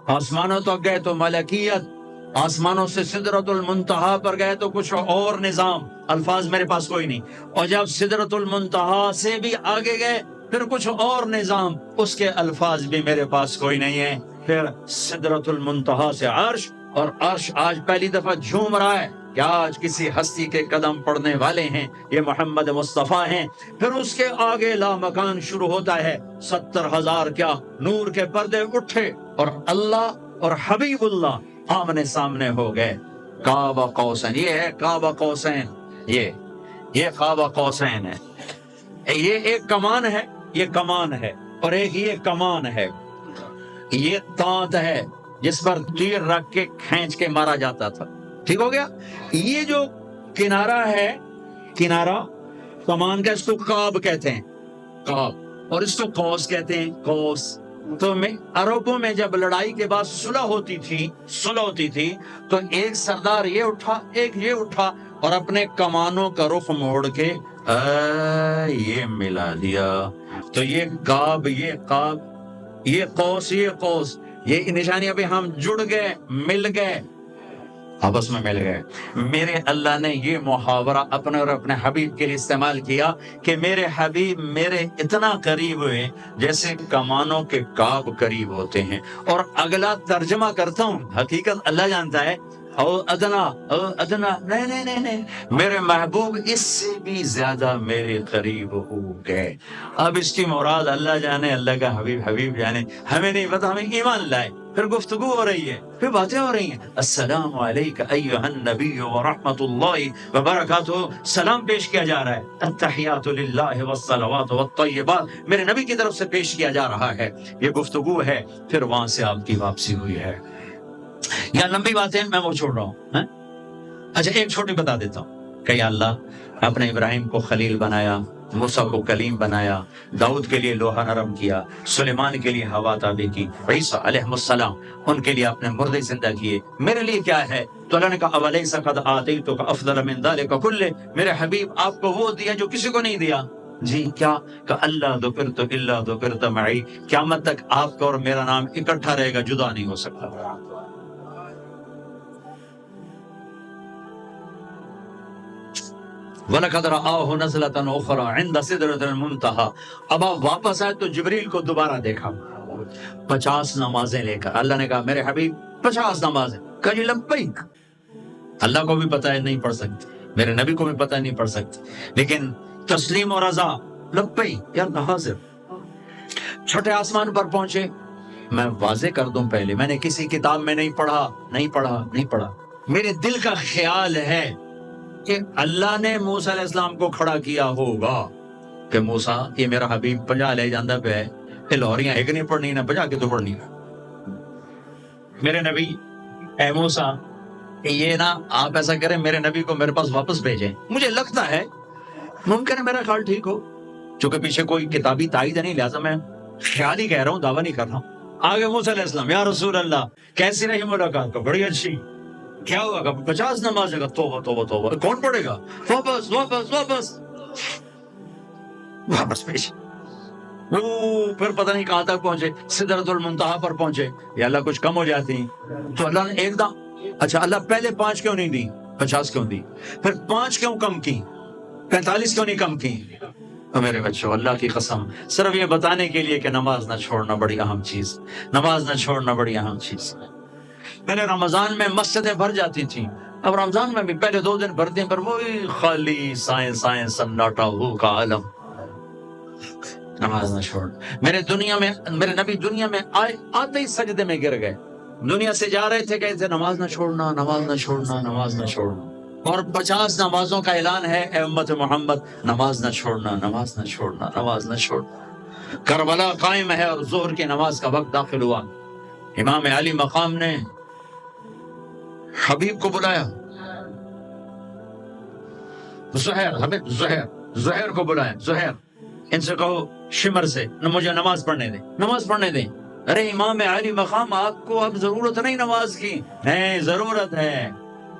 آسمانوں تک گئے تو ملکیت، آسمانوں سے سدرۃ المنتہا پر گئے تو کچھ اور نظام، الفاظ میرے پاس کوئی نہیں، اور جب سدرۃ المنتہا سے بھی آگے گئے پھر کچھ اور نظام، اس کے الفاظ بھی میرے پاس کوئی نہیں ہے۔ پھر سدرۃ المنتہا سے عرش، اور عرش آج پہلی دفعہ جھوم رہا ہے کہ آج کسی ہستی کے قدم پڑنے والے ہیں، یہ محمد مصطفیٰ ہیں۔ پھر اس کے آگے لامکان شروع ہوتا ہے، 70,000 کیا نور کے پردے اٹھے، اور اللہ اور حبیب اللہ آمنے سامنے ہو گئے۔ قاب قوسین، یہ ہے قاب قوسین، یہ قاب قوسین ہے۔ یہ ایک کمان ہے، یہ کمان ہے، اور ایک یہ کمان ہے، یہ تانت ہے جس پر تیر رکھ کے کھینچ کے مارا جاتا تھا، ٹھیک ہو گیا۔ یہ جو کنارہ ہے، کنارہ کمان کا، اس کو قاب کہتے ہیں، قاب، اور اس کو قوس کہتے ہیں، قوس۔ تو عربوں میں جب لڑائی کے بعد صلح ہوتی تھی تو ایک سردار یہ اٹھا، ایک یہ اٹھا، اور اپنے کمانوں کا رخ موڑ کے یہ ملا دیا، تو یہ کعب، یہ قاب، یہ قوس، یہ قوس، یہ نشانیاں بھی ہم جڑ گئے، مل گئے، آپس میں مل گئے۔ میرے اللہ نے یہ محاورہ اپنے اور اپنے حبیب کے لیے استعمال کیا کہ میرے حبیب میرے اتنا قریب ہوئے جیسے کمانوں کے کعب قریب ہوتے ہیں۔ اور اگلا ترجمہ کرتا ہوں، حقیقت اللہ جانتا ہے، او ادنا، نہیں، میرے محبوب اس سے بھی زیادہ میرے قریب ہو گئے۔ اب اس کی مراد اللہ جانے، اللہ کا حبیب جانے، ہمیں نہیں پتا، ہمیں ایمان لائے۔ پھر گفتگو ہو رہی ہے، پھر باتیں ہو رہی ہیں، السلام علیکہ ایھا النبی ورحمۃ اللہ وبرکاتہ، سلام پیش کیا جا رہا ہے، التحیات للہ والصلوات والطیبات میرے نبی کی طرف سے پیش کیا جا رہا ہے، یہ گفتگو ہے۔ پھر وہاں سے آپ کی واپسی ہوئی ہے۔ یا لمبی باتیں میں وہ چھوڑ رہا ہوں۔ اچھا ایک چھوٹی بتا دیتا ہوں کہ یا اللہ اپنے ابراہیم کو خلیل بنایا، موسیٰ کو کلیم بنایا، داؤد کے لیے لوہا نرم کیا، سلیمان کے لیے ہوا تابع کی، عیسیٰ علیہ السلام ان کے لیے اپنے مردے زندہ کیے، میرے لیے کیا ہے؟ تو اللہ نے کہا اولیس قد آتیتک افضل من ذلک کلہ، میرے حبیب آپ کو وہ دیا جو کسی کو نہیں دیا۔ جی کیا؟ کہ اللہ ذکرت الا ذکرت معی، قیامت تک آپ کا اور میرا نام اکٹھا رہے گا، جدا نہیں ہو سکتا۔ وَلَقَدْ رَآهُ نَزْلَةً أُخْرَىٰ عِندَ سِدْرَةِ الْمُنتَهَىٰ، اب آپ واپس آئے تو جبریل کو دوبارہ دیکھا، 50 نمازیں لے کر۔ اللہ نے کہا میرے حبیب 50 نمازیں، کہا جی لبیک۔ اللہ کو بھی پتا ہے نہیں پڑھ سکتے، میرے نبی کو بھی پتا ہے نہیں پڑھ سکتے، لیکن تسلیم و رضا، لبیک یا اللہ حاضر۔ چھٹے آسمان پر پہنچے، میں واضح کر دوں پہلے، میں نے کسی کتاب میں نہیں پڑھا، میرے دل کا خیال ہے کہ اللہ نے موسیٰ علیہ السلام کو کھڑا کیا ہوگا کہ موسیٰ یہ میرا حبیب 50 لے جاندہ پہ ہے، یہ لوریاں ایک نہیں پڑھنی نہ 50 کے تو پڑھنی ہے۔ میرے نبی اے موسیٰ یہ نا آپ ایسا کریں، میرے نبی کو میرے پاس واپس بھیجیں، مجھے لگتا ہے ممکن ہے میرا خیال ٹھیک ہو، چونکہ پیچھے کوئی کتابی تائید نہیں، لہٰذا میں خیال ہی کہہ رہا ہوں، دعویٰ نہیں کر رہا ہوں۔ آگے موسیٰ علیہ السلام، یا رسول اللہ کیسی رہی ملاقات؟ کو بڑی اچھی۔ کیا ہوا؟ 50 نماز ہے، توبہ کون پڑھے گا؟ واپس پیش۔ پھر پتہ نہیں کہاں تک پہنچے، سدرۃ المنتہا پر پہنچے، یا اللہ کچھ کم ہو جاتی تو اللہ نے ایک دم، اچھا اللہ پہلے 5 کیوں نہیں دی، 50 کیوں دی؟ پھر 5 کیوں کم کی، 45 کیوں نہیں کم کی؟ میرے بچوں اللہ کی قسم، صرف یہ بتانے کے لیے کہ نماز نہ چھوڑنا بڑی اہم چیز، نماز نہ چھوڑنا بڑی اہم چیز۔ پہلے رمضان میں مسجدیں بھر جاتی تھیں، اب رمضان میں بھی پہلے 2 دن بھرتے ہیں، پر وہی خالی سائیں سناٹا ہو کا عالم۔ نماز نہ چھوڑ۔ میرے نبی دنیا میں آتے ہی سجدے میں گر گئے، دنیا سے جا رہے تھے، کہتے نماز نہ چھوڑنا، نماز نہ چھوڑنا، نماز نہ چھوڑنا۔ اور 50 نمازوں کا اعلان ہے، اے امت محمد نماز نہ چھوڑنا، نماز نہ چھوڑنا، نماز نہ چھوڑنا۔ کربلا قائم ہے اور ظہر کی نماز کا وقت داخل ہوا، امام علی مقام نے حبیب کو بلایا، زہیر کو بلایا، زہیر ان سے کہو شمر سے مجھے نماز پڑھنے دیں۔ ارے امام علی مقام آپ کو اب ضرورت نہیں نماز کی، نہیں ضرورت ہے،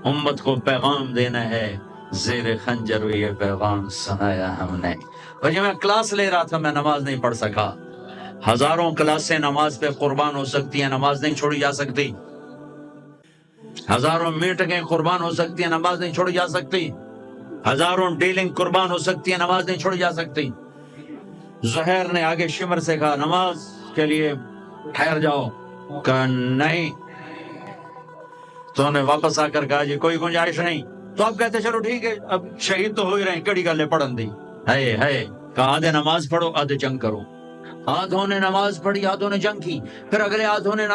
امت کو پیغام دینا ہے، زیر خنجر یہ پیغام سنایا ہم نے۔ اور جب میں کلاس لے رہا تھا میں نماز نہیں پڑھ سکا، ہزاروں کلاسیں نماز پہ قربان ہو سکتی ہیں، نماز نہیں چھوڑی جا سکتی، ہزاروں میٹنگیں قربان ہو سکتی ہیں، نماز نہیں چھوڑی جا سکتی، ہزاروں ڈیلنگ قربان ہو سکتی ہیں، نماز نہیں چھوڑی جا سکتی۔ زہیر نے آگے شمر سے کہا نماز کے لیے ٹھہر جاؤ، کہا نہیں، تو انہیں واپس آ کر کہا جی کوئی گنجائش نہیں، تو آپ کہتے چلو ٹھیک ہے اب شہید تو ہو ہی رہے ہیں، کڑی گلے پڑھن دی ہے، کہا آدھے نماز پڑھو آدھے جنگ کرو۔ آدھوں نے نماز پڑھی، آدھوں نے جنگ کی، پھر اگلے آدھوں نے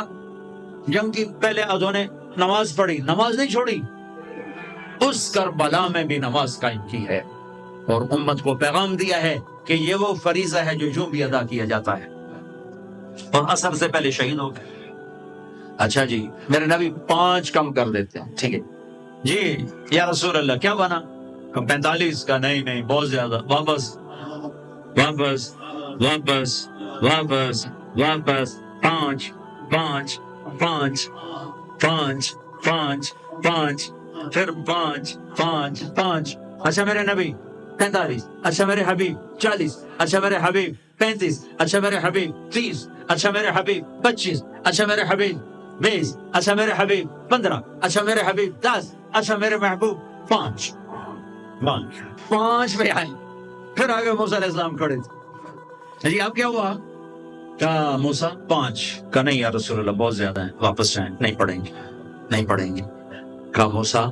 جنگ کی، پہلے آدھوں نے نماز پڑھی، نماز نہیں چھوڑی، اس کربلا میں بھی نماز قائم کی ہے اور امت کو پیغام دیا ہے کہ یہ وہ فریضہ ہے جو بھی ادا کیا جاتا ہے، اور عصر سے پہلے شہید ہو گئے۔ اچھا جی میرے نبی 5 کم کر دیتے ہیں، ٹھیک ہے جی یا رسول اللہ کیا بنا؟ 45 کا نہیں بہت زیادہ، واپس واپس واپس واپس واپس 5 5 5 5 5 5 پھر 5 5 5. اچھا میرے نبی 45. اچھا میرے حبیب 40. اچھا میرے حبیب 35. اچھا میرے حبیب 30. اچھا میرے حبیب 25. اچھا میرے حبیب 20. اچھا میرے حبیب 15. اچھا میرے حبیب 10. اچھا میرے محبوب 5 پہ آئے. پھر آگے موسیٰ علیہ السلام کھڑے تھے. جی اب کیا ہوا؟ کہا موسیٰ 5. کہا نہیں یا رسول اللہ بہت زیادہ ہیں، واپس جائیں، نہیں پڑھیں گے. کہا موسیٰ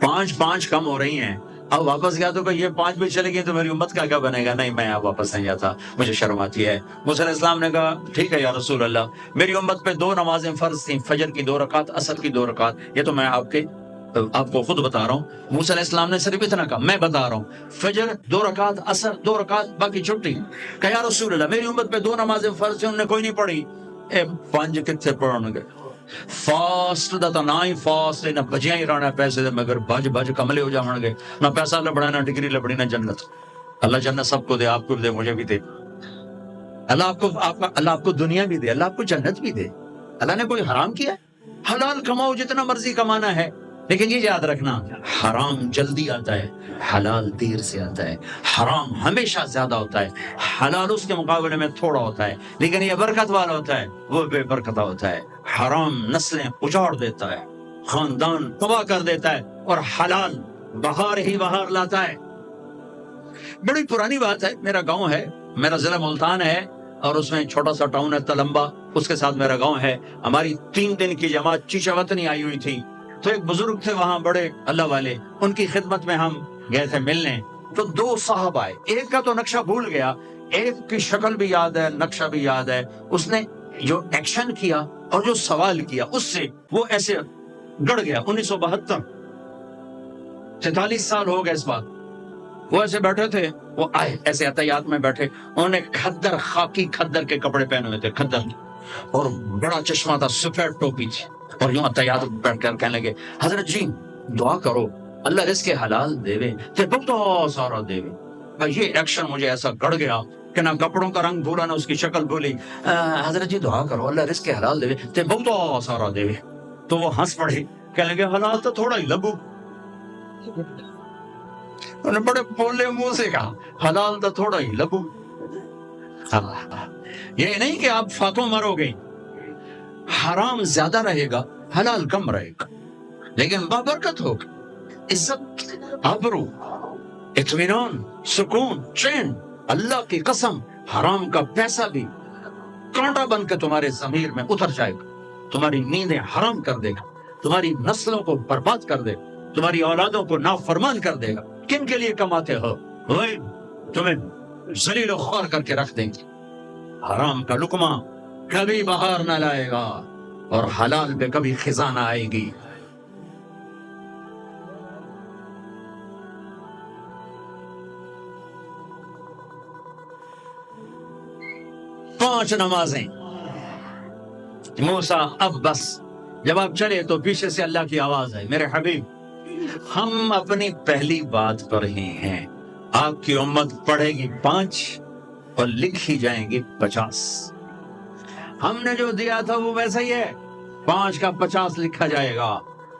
5 کم ہو رہی ہیں، اب واپس گیا تو کہ یہ 5 بھی چلے گئے تو میری امت کا کیا بنے گا؟ نہیں میں اب واپس نہیں جاتا، مجھے شرم آتی ہے. موسیٰ علیہ السلام نے کہا ٹھیک ہے یا رسول اللہ، میری امت پہ 2 نمازیں فرض تھیں، فجر کی 2 رکعت، عصر کی 2 رکعت. یہ تو میں آپ کو خود بتا رہا ہوں. موسیٰ علیہ السلام نے صرف اتنا کہا، میں بتا رہا ہوں، فجر 2 رکعت، عصر 2 رکعت، باقی چھٹی. کہا یا رسول اللہ میری امت پہ 2 نمازیں فرض تھیں، انہوں نے کوئی نہیں پڑھی. 5 کتنے پڑھنے گئے؟ فاسٹ دا تا نہ ہی فاسٹ نہ بجیاں ہی رہنا پیسے دے مگر بج کملے ہو جاؤں گے، نہ پیسہ لبڑا نہ ڈگری لبڑی نہ جنت. اللہ جنت سب کو دے، آپ کو دے، مجھے بھی دے. اللہ آپ کو دنیا بھی دے، اللہ آپ کو جنت بھی دے. اللہ نے کوئی حرام کیا؟ حلال کماؤ جتنا مرضی کمانا ہے، لیکن یہ یاد رکھنا حرام جلدی آتا ہے، حلال دیر سے آتا ہے. حرام ہمیشہ زیادہ ہوتا ہے، حلال اس کے مقابلے میں تھوڑا ہوتا ہے، لیکن یہ برکت والا ہوتا ہے، وہ بے برکتہ ہوتا ہے. حرام نسلیں اجاڑ دیتا ہے، خاندان تباہ کر دیتا ہے، اور حلال بہار ہی بہار لاتا ہے. بڑی پرانی بات ہے، میرا گاؤں ہے، میرا ضلع ملتان ہے، اور اس میں چھوٹا سا ٹاؤن ہے تلمبا، اس کے ساتھ میرا گاؤں ہے. ہماری 3 دن کی جماعت چیچا وطنی آئی ہوئی تھی، تو ایک بزرگ تھے وہاں بڑے اللہ والے، ان کی خدمت میں ہم گئے تھے ملنے. تو 2 صاحب آئے، ایک کا تو نقشہ بھول گیا، ایک کی شکل بھی یاد ہے، نقشہ بھی یاد ہے. اس نے جو ایکشن کیا اور جو سوال کیا اس سے وہ ایسے گڑ گیا. 1972، 43 سال ہو گئے اس بات. وہ ایسے بیٹھے تھے، وہ آئے ایسے احتیاط میں بیٹھے، انہوں نے کھدر، خاکی کھدر کے کپڑے پہنے ہوئے تھے، کھدر، اور بڑا چشمہ تھا، سفید ٹوپی تھی، اور یوں احتیاط بیٹھ کر کہنے لگے حضرت جی دعا کرو اللہ رزق حلال دے تے بہت سارا دے. یہ ایکشن مجھے ایسا گڑ گیا کہ نہ کپڑوں کا رنگ بھولا نہ اس کی شکل بھولی. حضرت جی دعا کرو اللہ رزق حلال دے تے بہت سارا دے. تو وہ ہنس پڑے، کہنے لگے حلال تو تھوڑا ہی لبو. انہوں نے بڑے بولے منہ سے کہا حلال تو تھوڑا ہی لبو. یہ نہیں کہ آپ فاتوں مرو گے، حرام زیادہ رہے گا، حلال کم رہے گا، لیکن بابرکت ہوگا، عزت، آبرو، اطمینان، سکون، چین. اللہ کی قسم حرام کا پیسہ بھی کانٹا بن کے تمہارے ضمیر میں اتر جائے گا، تمہاری نیندیں حرام کر دے گا، تمہاری نسلوں کو برباد کر دے گا، تمہاری اولادوں کو نافرمان کر دے گا. کن کے لیے کماتے ہو؟ وہی تمہیں ذلیل و خوار کر کے رکھ دیں گے. حرام کا لقمہ کبھی بہار نہ لائے گا، اور حلال پہ کبھی خزاں نہ آئے گی. پانچ نمازیں. موسیٰ اب بس جب آپ چلے تو پیچھے سے اللہ کی آواز آئی، میرے حبیب ہم اپنی پہلی بات پر ہی ہیں، آپ کی امت پڑھے گی 5 اور لکھی جائیں گی 50. ہم نے جو دیا تھا وہ ویسا ہی ہے، 5 کا 50 لکھا جائے گا،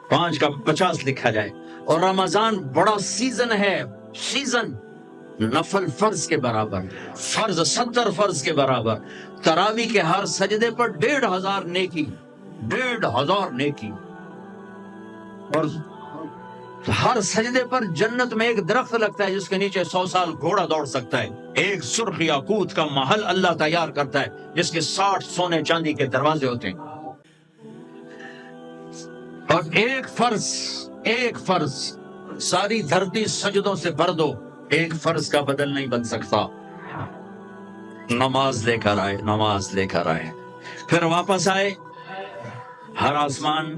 5 کا 50 لکھا جائے. اور رمضان بڑا سیزن ہے، سیزن نفل فرض کے برابر، فرض 70 فرض کے برابر. تراویح کے ہر سجدے پر 1500 نیکی، 1500 نیکی. اور ہر سجدے پر جنت میں ایک درخت لگتا ہے جس کے نیچے 100 سال گھوڑا دوڑ سکتا ہے. ایک سرخ یاقوت کا محل اللہ تیار کرتا ہے جس کے 60 سونے چاندی کے دروازے ہوتے ہیں. اور ایک فرض ساری دھرتی سجدوں سے بھر دو، ایک فرض کا بدل نہیں بن سکتا. نماز لے کر آئے، پھر واپس آئے. ہر آسمان.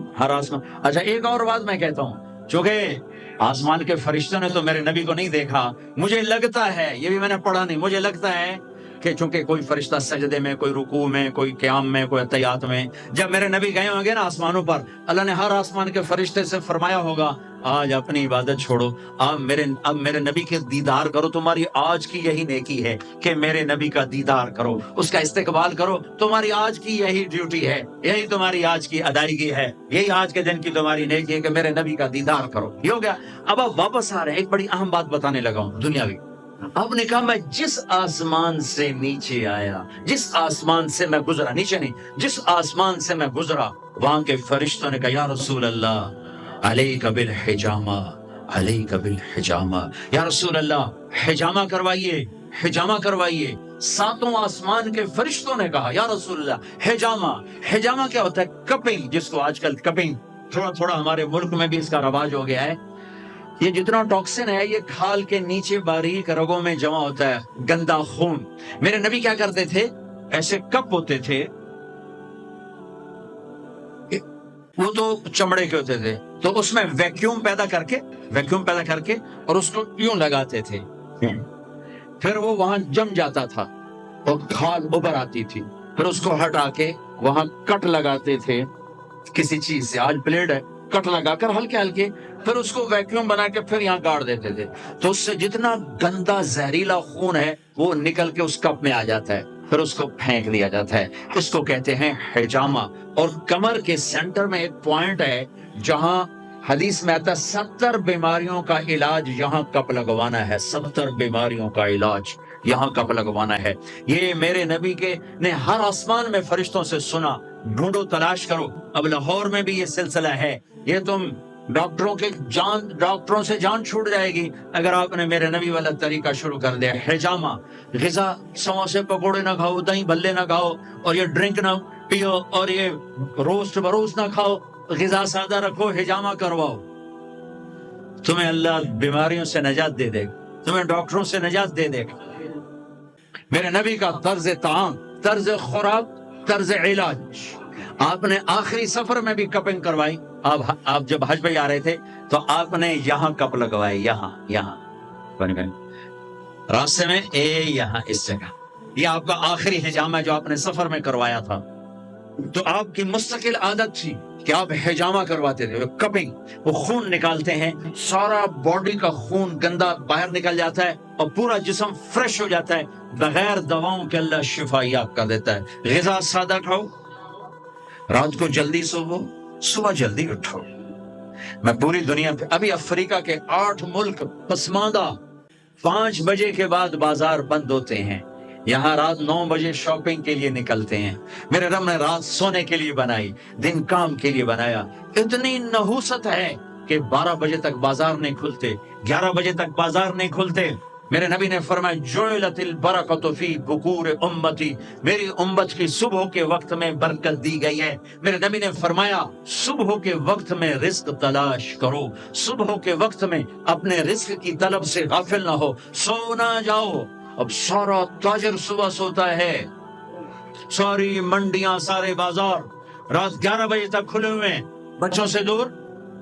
اچھا ایک اور بات میں کہتا ہوں، چونکہ آسمان کے فرشتوں نے تو میرے نبی کو نہیں دیکھا، مجھے لگتا ہے، یہ بھی میں نے پڑھا نہیں، مجھے لگتا ہے کہ چونکہ کوئی فرشتہ سجدے میں، کوئی رکوع میں، کوئی قیام میں، کوئی تحیات میں، جب میرے نبی گئے ہوں گے نا آسمانوں پر، اللہ نے ہر آسمان کے فرشتے سے فرمایا ہوگا آج اپنی عبادت چھوڑو، اب میرے نبی کے دیدار کرو، تمہاری آج کی یہی نیکی ہے کہ میرے نبی کا دیدار کرو، اس کا استقبال کرو، تمہاری آج کی یہی ڈیوٹی ہے، یہی تمہاری آج کی ادائیگی ہے، یہی آج کے دن کی تمہاری نیکی ہے کہ میرے نبی کا دیدار کرو۔ یہ ہو گیا۔ اب آپ واپس آ رہے ہیں، ایک بڑی اہم بات بتانے لگا ہوں دنیاوی۔ آپ نے کہا میں جس آسمان سے نیچے آیا، جس آسمان سے میں گزرا، نیچے نہیں، جس آسمان سے میں گزرا، وہاں کے فرشتوں نے کہا یا رسول اللہ علیک بالحجامہ، علیک بالحجامہ، یا رسول اللہ حجامہ کروائیے، حجامہ کروائیے۔ ساتوں آسمان کے فرشتوں نے کہا یا رسول اللہ حجامہ۔ حجامہ کیا ہوتا ہے؟ کپنگ، جس کو آج کل کپنگ تھوڑا تھوڑا ہمارے ملک میں بھی اس کا رواج ہو گیا ہے۔ یہ جتنا ٹاکسن ہے یہ کھال کے نیچے باریک رگوں میں جمع ہوتا ہے، گندا خون۔ میرے نبی کیا کرتے تھے؟ ایسے کپ ہوتے تھے، وہ تو چمڑے کے ہوتے تھے، تو اس میں ویکیوم پیدا کر کے اور اس کو یوں لگاتے تھے، پھر وہ وہاں جم جاتا تھا اور کھال ابھر آتی تھی، پھر اس کو ہٹا کے وہاں کٹ لگاتے تھے کسی چیز سے، آج بلیڈ ہے، کٹ لگا کر ہلکے ہلکے، پھر اس کو ویکیوم بنا کے پھر یہاں گاڑ دیتے تھے، تو اس سے جتنا گندا زہریلا خون ہے وہ نکل کے اس کپ میں آ جاتا ہے، پھر اس کو پھینک دیا جاتا ہے۔ اس کو کہتے ہیں حجامہ۔ اور کمر کے سینٹر میں ایک پوائنٹ ہے جہاں حدیث میں آتا ہے 70 بیماریوں کا علاج یہاں کپ لگوانا ہے، 70 بیماریوں کا علاج یہاں کپ لگوانا ہے۔ یہ میرے نبی کے نے ہر آسمان میں فرشتوں سے سنا، ڈھونڈو تلاش کرو۔ اب لاہور میں بھی یہ سلسلہ ہے، یہ تم ڈاکٹروں سے جان چھوٹ جائے گی اگر آپ نے میرے نبی والا طریقہ شروع کر دیا۔ حجامہ، غذا، سموسے پکوڑے نہ کھاؤ، دہی بھلے نہ کھاؤ، اور یہ ڈرنک نہ پیو، اور یہ روسٹ بروس نہ کھاؤ، غذا سادہ رکھو، حجامہ کرواؤ، تمہیں اللہ بیماریوں سے نجات دے دے گا، تمہیں ڈاکٹروں سے نجات دے دے گا۔ میرے نبی کا طرز طعام، طرز خوراک، طرز علاج۔ آپ نے آخری سفر میں بھی کپنگ کروائی، آپ جب حج پہ آ رہے تھے تو آپ نے یہاں کپ لگوائے، یہاں راستے میں، یہاں اس جگہ، یہ آپ کا آخری حجامہ ہے جو آپ نے سفر میں کروایا تھا۔ تو آپ کی مستقل عادت تھی کہ آپ حجامہ کرواتے تھے، کپنگ، وہ خون نکالتے ہیں، سارا باڈی کا خون گندا باہر نکل جاتا ہے اور پورا جسم فریش ہو جاتا ہے، بغیر دواؤں کے اللہ شفا یاب کر دیتا ہے۔ غذا سادہ کھاؤ، رات کو جلدی سوو، صبح جلدی اٹھو۔ میں پوری دنیا پہ، ابھی افریقہ کے 8 ملک پسماندہ 5 بجے کے بعد بازار بند ہوتے ہیں، یہاں رات 9 بجے شاپنگ کے لیے نکلتے ہیں۔ میرے رب نے رات سونے کے لیے بنائی، دن کام کے لیے بنایا۔ اتنی نحوست ہے کہ 12 بجے تک بازار نہیں کھلتے، 11 بجے تک بازار نہیں کھلتے۔ میرے نبی نے فرمایا جعلت البرکۃ فی بکور امتی، میری امت کی صبح کے وقت میں برکت دی گئی ہے۔ میرے نبی نے فرمایا صبح کے وقت میں رزق تلاش کرو، صبح کے وقت میں اپنے رزق کی طلب سے غافل نہ ہو، سو نہ جاؤ۔ اب سارا تاجر صبح سوتا ہے، ساری منڈیاں، سارے بازار رات 11 بجے تک کھلے ہوئے ہیں، بچوں سے دور،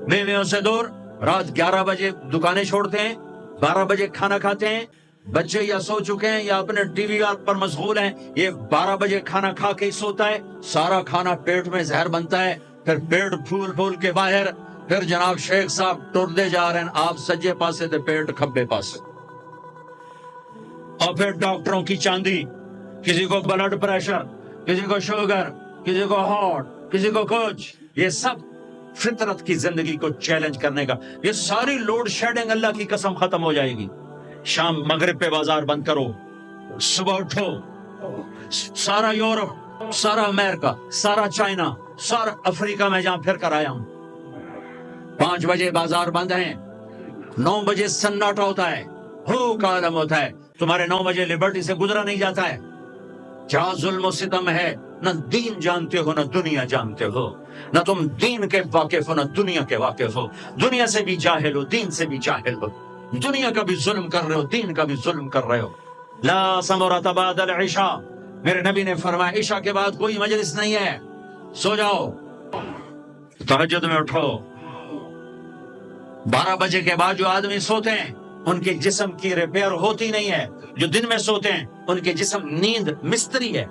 بیویوں سے دور، رات 11 بجے دکانیں چھوڑتے ہیں، 12 بجے کھانا کھاتے ہیں، بچے یا سو چکے ہیں یا اپنے ٹی وی پر مشغول ہیں، یہ 12 بجے کھانا کھا کے ہی سوتا ہے، سارا کھانا پیٹ میں زہر بنتا ہے، پھر پیٹ پھول کے باہر، پھر جناب شیخ صاحب ٹردے جا رہے ہیں، آپ سجے پاسے تھے، پیٹ کھبے پاسے، اور پھر ڈاکٹروں کی چاندی، کسی کو بلڈ پریشر، کسی کو شوگر، کسی کو ہارٹ، کسی کو کچھ، یہ سب فطرت کی زندگی کو چیلنج کرنے کا۔ یہ ساری لوڈ شیڈنگ اللہ کی قسم ختم ہو جائے گی۔ شام مغرب پہ بازار بند کرو، صبح اٹھو، سارا یورپ، سارا امریکہ، سارا چائنا، سارا افریقہ میں جہاں پھر کر آیا ہوں، 5 بجے بازار بند ہیں، 9 بجے سناٹا ہوتا ہے، ہو کا عالم ہوتا ہے، تمہارے 9 بجے لبرٹی سے گزرا نہیں جاتا ہے۔ کیا ظلم و ستم ہے، نہ دین جانتے ہو نہ دنیا جانتے ہو، نہ تم دین کے واقف ہو نہ دنیا کے واقف ہو، دنیا سے بھی جاہل ہو، دین سے بھی جاہل ہو، دنیا کا بھی ظلم کر رہے ہو، دین کا بھی ظلم کر رہے ہو۔ لا ثمرۃ بعد العشاء، میرے نبی نے فرمایا عشاء کے بعد کوئی مجلس نہیں ہے، سو جاؤ، تہجد میں اٹھو۔ 12 بجے کے بعد جو آدمی سوتے ہیں ان کے جسم کی ریپیئر ہوتی نہیں ہے. جو دن میں سوتے ہیں ان کے جسم نیند مستری ہے،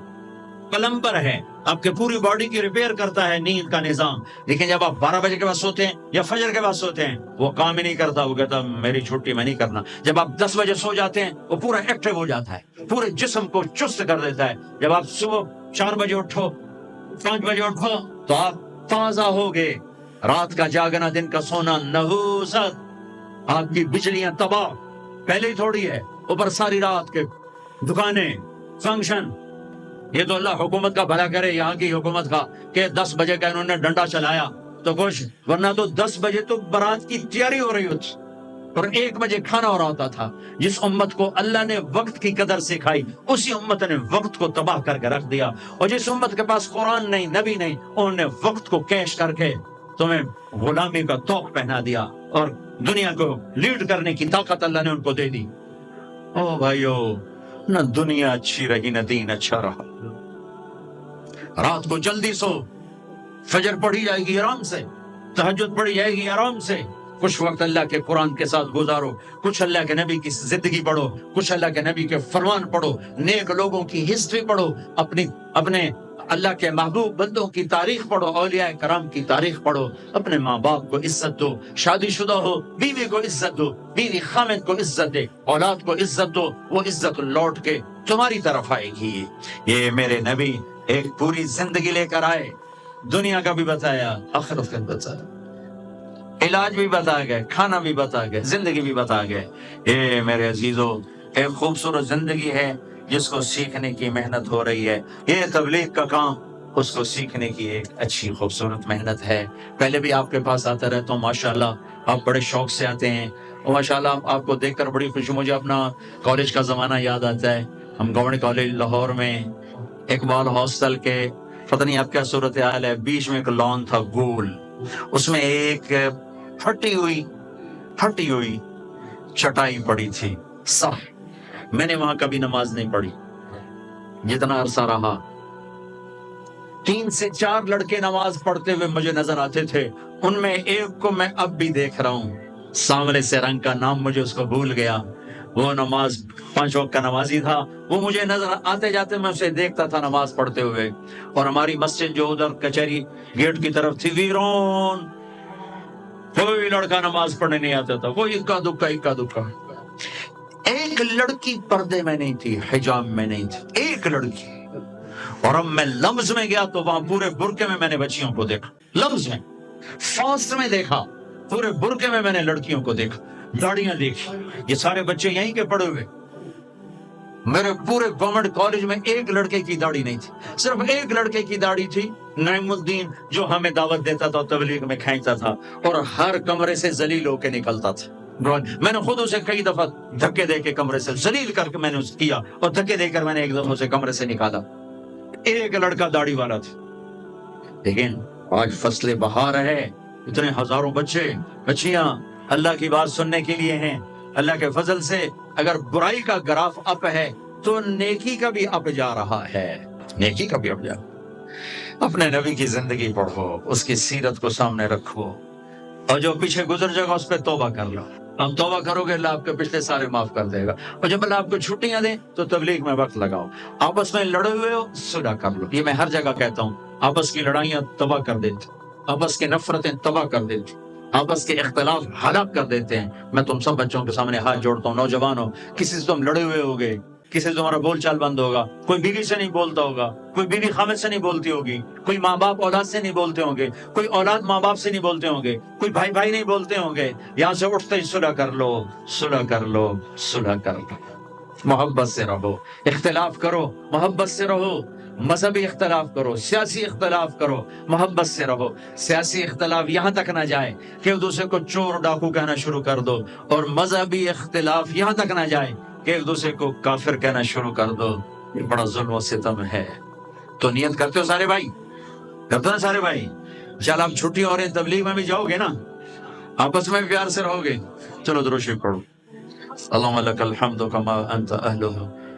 پلمبر ہے، آپ کے پوری باڈی کی ریپیئر کرتا ہے نیند کا نظام. لیکن جب آپ 12 بجے کے بعد سوتے ہیں یا فجر کے بعد سوتے ہیں وہ کام ہی نہیں کرتا، وہ کہتا میری چھٹی میں نہیں کرنا. جب آپ 10 بجے سو جاتے ہیں وہ پورا ایکٹیو ہو جاتا ہے، پورے جسم کو چست کر دیتا ہے. جب آپ صبح 4 بجے اٹھو، 5 بجے اٹھو تو آپ تازہ ہوگے. رات کا جاگنا دن کا سونا نحوست. آپ کی بجلیاں تباہ پہلے ہی تھوڑی ہے، اوپر ساری رات کے دکانیں، فنکشن. یہ تو اللہ حکومت کا بھلا کرے، یہاں کی حکومت کا، کہ 10 بجے کا انہوں نے ڈنڈا چلایا تو کچھ، ورنہ تو 10 بجے تو بارات کی تیاری ہو رہی ہوتی اور 1 بجے کھانا ہو رہا ہوتا تھا. جس امت کو اللہ نے وقت کی قدر سکھائی اسی امت نے وقت کو تباہ کر کے رکھ دیا. اور جس امت کے پاس قرآن نہیں، نبی نہیں، انہوں نے وقت کو کیش کر کے تمہیں غلامی کا طوق پہنا دیا اور دنیا کو لیڈ کرنے کی طاقت اللہ نے ان کو دے دی. او بھائیو، نہ دنیا اچھی رہی نہ دین اچھا رہا. رات کو جلدی سو، فجر پڑھی جائے گی آرام سے، تہجد پڑھی جائے گی آرام سے. کچھ وقت اللہ کے قرآن کے ساتھ گزارو، کچھ اللہ کے نبی کی زندگی پڑھو، کچھ اللہ کے نبی کے فرمان پڑھو، نیک لوگوں کی ہسٹری پڑھو، اپنے اللہ کے محبوب بندوں کی تاریخ پڑھو، اولیاء کرام کی تاریخ پڑھو. اپنے ماں باپ کو عزت دو، شادی شدہ ہو بیوی کو عزت دو، بیوی خامد کو عزت دے، اولاد کو عزت دو، وہ عزت لوٹ کے تمہاری طرف آئے گی. یہ میرے نبی ایک پوری زندگی لے کر آئے، دنیا کا بھی بتایا، آخرت کا بھی بتایا، علاج بھی بتا گئے، کھانا بھی بتا گئے، زندگی بھی بتا گئے. اے میرے عزیزو، ایک خوبصورت زندگی ہے جس کو سیکھنے کی محنت ہو رہی ہے. یہ تبلیغ کا کام، اس کو سیکھنے کی ایک اچھی خوبصورت محنت ہے. پہلے بھی آپ کے پاس آتا رہتا ہوں، ماشاءاللہ آپ بڑے شوق سے آتے ہیں، اور ماشاءاللہ آپ کو دیکھ کر بڑی خوشی. مجھے اپنا کالج کا زمانہ یاد آتا ہے. ہم گورنمنٹ کالج لاہور میں اقبال ہاسٹل کے، پتہ نہیں اب کیا صورتحال ہے، بیچ میں ایک لان تھا گول، اس میں ایک پھٹی ہوئی چٹائی پڑی تھی. صح میں نے وہاں کبھی نماز نہیں پڑھی، جتنا عرصہ رہا 3 سے 4 لڑکے نماز پڑھتے ہوئے مجھے نظر آتے تھے. ان میں ایک کو میں اب بھی دیکھ رہا ہوں، سانولے سے رنگ کا نام مجھے اس کو بھول گیا. وہ نماز 5 وقت کا نمازی تھا، وہ مجھے نظر آتے جاتے میں اسے دیکھتا تھا نماز پڑھتے ہوئے. اور ہماری مسجد جو ادھر کچہری گیٹ کی طرف تھی، ویرون، کوئی لڑکا نماز پڑھنے نہیں آتا تھا، وہ اکا دکا. ایک لڑکی پردے میں نہیں تھی، حجاب میں نہیں تھی، ایک لڑکی. اور اب میں لمز میں گیا تو وہاں پورے برقعے میں نے بچیوں کو دیکھا، لمز میں، فاسٹ میں دیکھا، پورے برقعے میں نے لڑکیوں کو دیکھا، داڑیاں دیکھی. یہ سارے بچے یہیں کے پڑے ہوئے. میرے پورے گورنمنٹ کالج میں ایک لڑکے کی داڑھی نہیں تھی، صرف ایک لڑکے کی داڑھی تھی، نعیم الدین، جو ہمیں دعوت دیتا تھا، تبلیغ میں کھینچتا تھا اور ہر کمرے سے ذلیل ہو کے نکلتا تھا. میں نے خود اسے کئی دفعہ دھکے دے کے کمرے سے ذلیل کر کے میں نے اسے کیا، اور دھکے دے کر میں نے ایک دفعہ اسے کمرے سے نکالا. ایک لڑکا داڑھی والا تھا. لیکن آج فصل بہار ہے، اتنے ہزاروں بچے بچیاں اللہ کی بات سننے کے لیے ہیں. اللہ کے فضل سے اگر برائی کا گراف اپ ہے تو نیکی کا بھی اپ جا رہا ہے، نیکی کا بھی اپ جا. اپنے نبی کی زندگی پڑھو، اس کی سیرت کو سامنے رکھو، اور جو پیچھے گزر جائے گا اس پہ توبہ کر لو. ہم توبہ کرو گے، اللہ آپ کے پچھلے سارے معاف کر دے گا. اور جب اللہ آپ کو چھٹیاں دیں تو تبلیغ میں وقت لگاؤ. آپس میں لڑے ہوئے ہو، صلح کر لو. یہ میں ہر جگہ کہتا ہوں، آپس کی لڑائیاں تباہ کر دیتی، آپس کی نفرتیں تباہ کر دیتی، آپس کے اختلاف ہلاک کر دیتے ہیں. میں تم سب بچوں کے سامنے ہاتھ جوڑتا ہوں، نوجوانوں، کسی سے تم لڑے ہوئے ہوگے، کسی سے تمہارا بول چال بند ہوگا، کوئی بیوی سے نہیں بولتا ہوگا، کوئی بیوی خامد سے نہیں بولتی ہوگی، کوئی ماں باپ اولاد سے نہیں بولتے ہوں گے، کوئی اولاد ماں باپ سے نہیں بولتے ہوں گے، کوئی بھائی بھائی نہیں بولتے ہوں گے. یہاں سے اٹھتے ہی صلح کر لو، صلح کر لو، صلح کر لو. محبت سے رہو، اختلاف کرو، محبت سے رہو. مذہبی اختلاف کرو، سیاسی اختلاف کرو، محبت سے رہو. سیاسی اختلاف یہاں تک نہ جائے کہ ایک دوسرے کو چور ڈاکو کہنا شروع کر دو، اور مذہبی اختلاف یہاں تک نہ جائے کہ ایک دوسرے کو کافر کہنا شروع کر دو. یہ بڑا ظلم و ستم ہے. تو نیت کرتے ہو سارے بھائی؟ کرتے ہیں سارے بھائی؟ چل آپ چھٹی ہو رہے ہیں، تبلیغ میں بھی جاؤ گے نا، آپس میں پیار سے رہو گے. چلو درود شریف پڑھو. اللهم لك الحمد كما أنت أهله،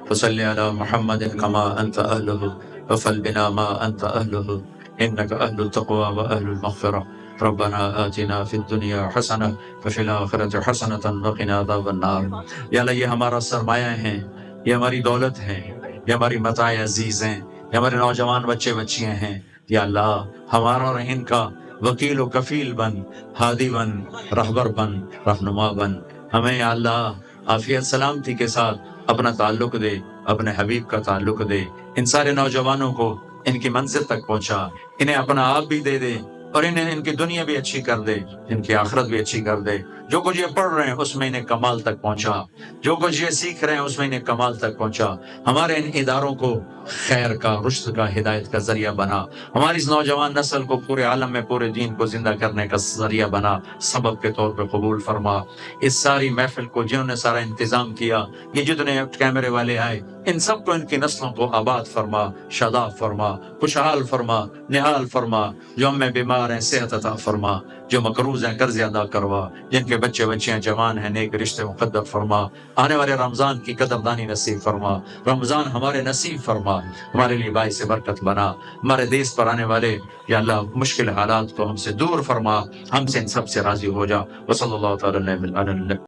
فصل على محمد كما أنت أهله، وفل بنا ما أنت أهله، إنك أهل التقوى وأهل المغفرة. ربنا آتنا فی الدنیا حسنہ وفی الآخرۃ حسنۃ وقنا عذاب النار۔ یا اللہ یہ ہمارا سرمایہ ہیں، یہ ہماری دولت ہے، یہ ہماری متاع عزیز ہیں، یہ ہمارے نوجوان بچے بچیاں ہیں، یا اللہ ہمارا اور ان کا وکیل و کفیل بن، ہادی بن، رہبر بن، رہنما بن۔ ہمیں یا اللہ عافیت سلامتی کے ساتھ اپنا تعلق دے، اپنے حبیب کا تعلق دے، ان سارے نوجوانوں کو ان کی منزل تک پہنچا، انہیں اپنا آپ بھی دے دے، اور انہیں ان کی دنیا بھی اچھی کر دے، ان کی آخرت بھی اچھی کر دے۔ جو کچھ یہ پڑھ رہے ہیں اس میں انہیں کمال تک پہنچا، جو کچھ یہ سیکھ رہے ہیں اس میں انہیں کمال تک پہنچا۔ ہمارے ان اداروں کو خیر کا، رشد کا، ہدایت کا ذریعہ بنا، ہماری اس نوجوان نسل کو پورے عالم میں پورے دین کو زندہ کرنے کا ذریعہ بنا، سبب کے طور پہ قبول فرما۔ اس ساری محفل کو جنہوں نے سارا انتظام کیا، یہ جتنے کیمرے والے آئے، ان سب کو، ان کی نسلوں کو آباد فرما، شاداب فرما، خوشحال فرما، نہال فرما۔ جو ہم میں بیمار ہیں صحت عطا فرما، جو مقروض ہیں قرض ادا کروا، جن کے بچے بچیاں جوان ہیں نیک رشتے مقدر فرما۔ آنے والے رمضان کی قدردانی نصیب فرما، رمضان ہمارے نصیب فرما، ہمارے لیے باعث برکت بنا۔ ہمارے دیس پر آنے والے یا اللہ مشکل حالات کو ہم سے دور فرما، ہم سے ان سب سے راضی ہو جا۔ وصلی اللہ تعالی علیہ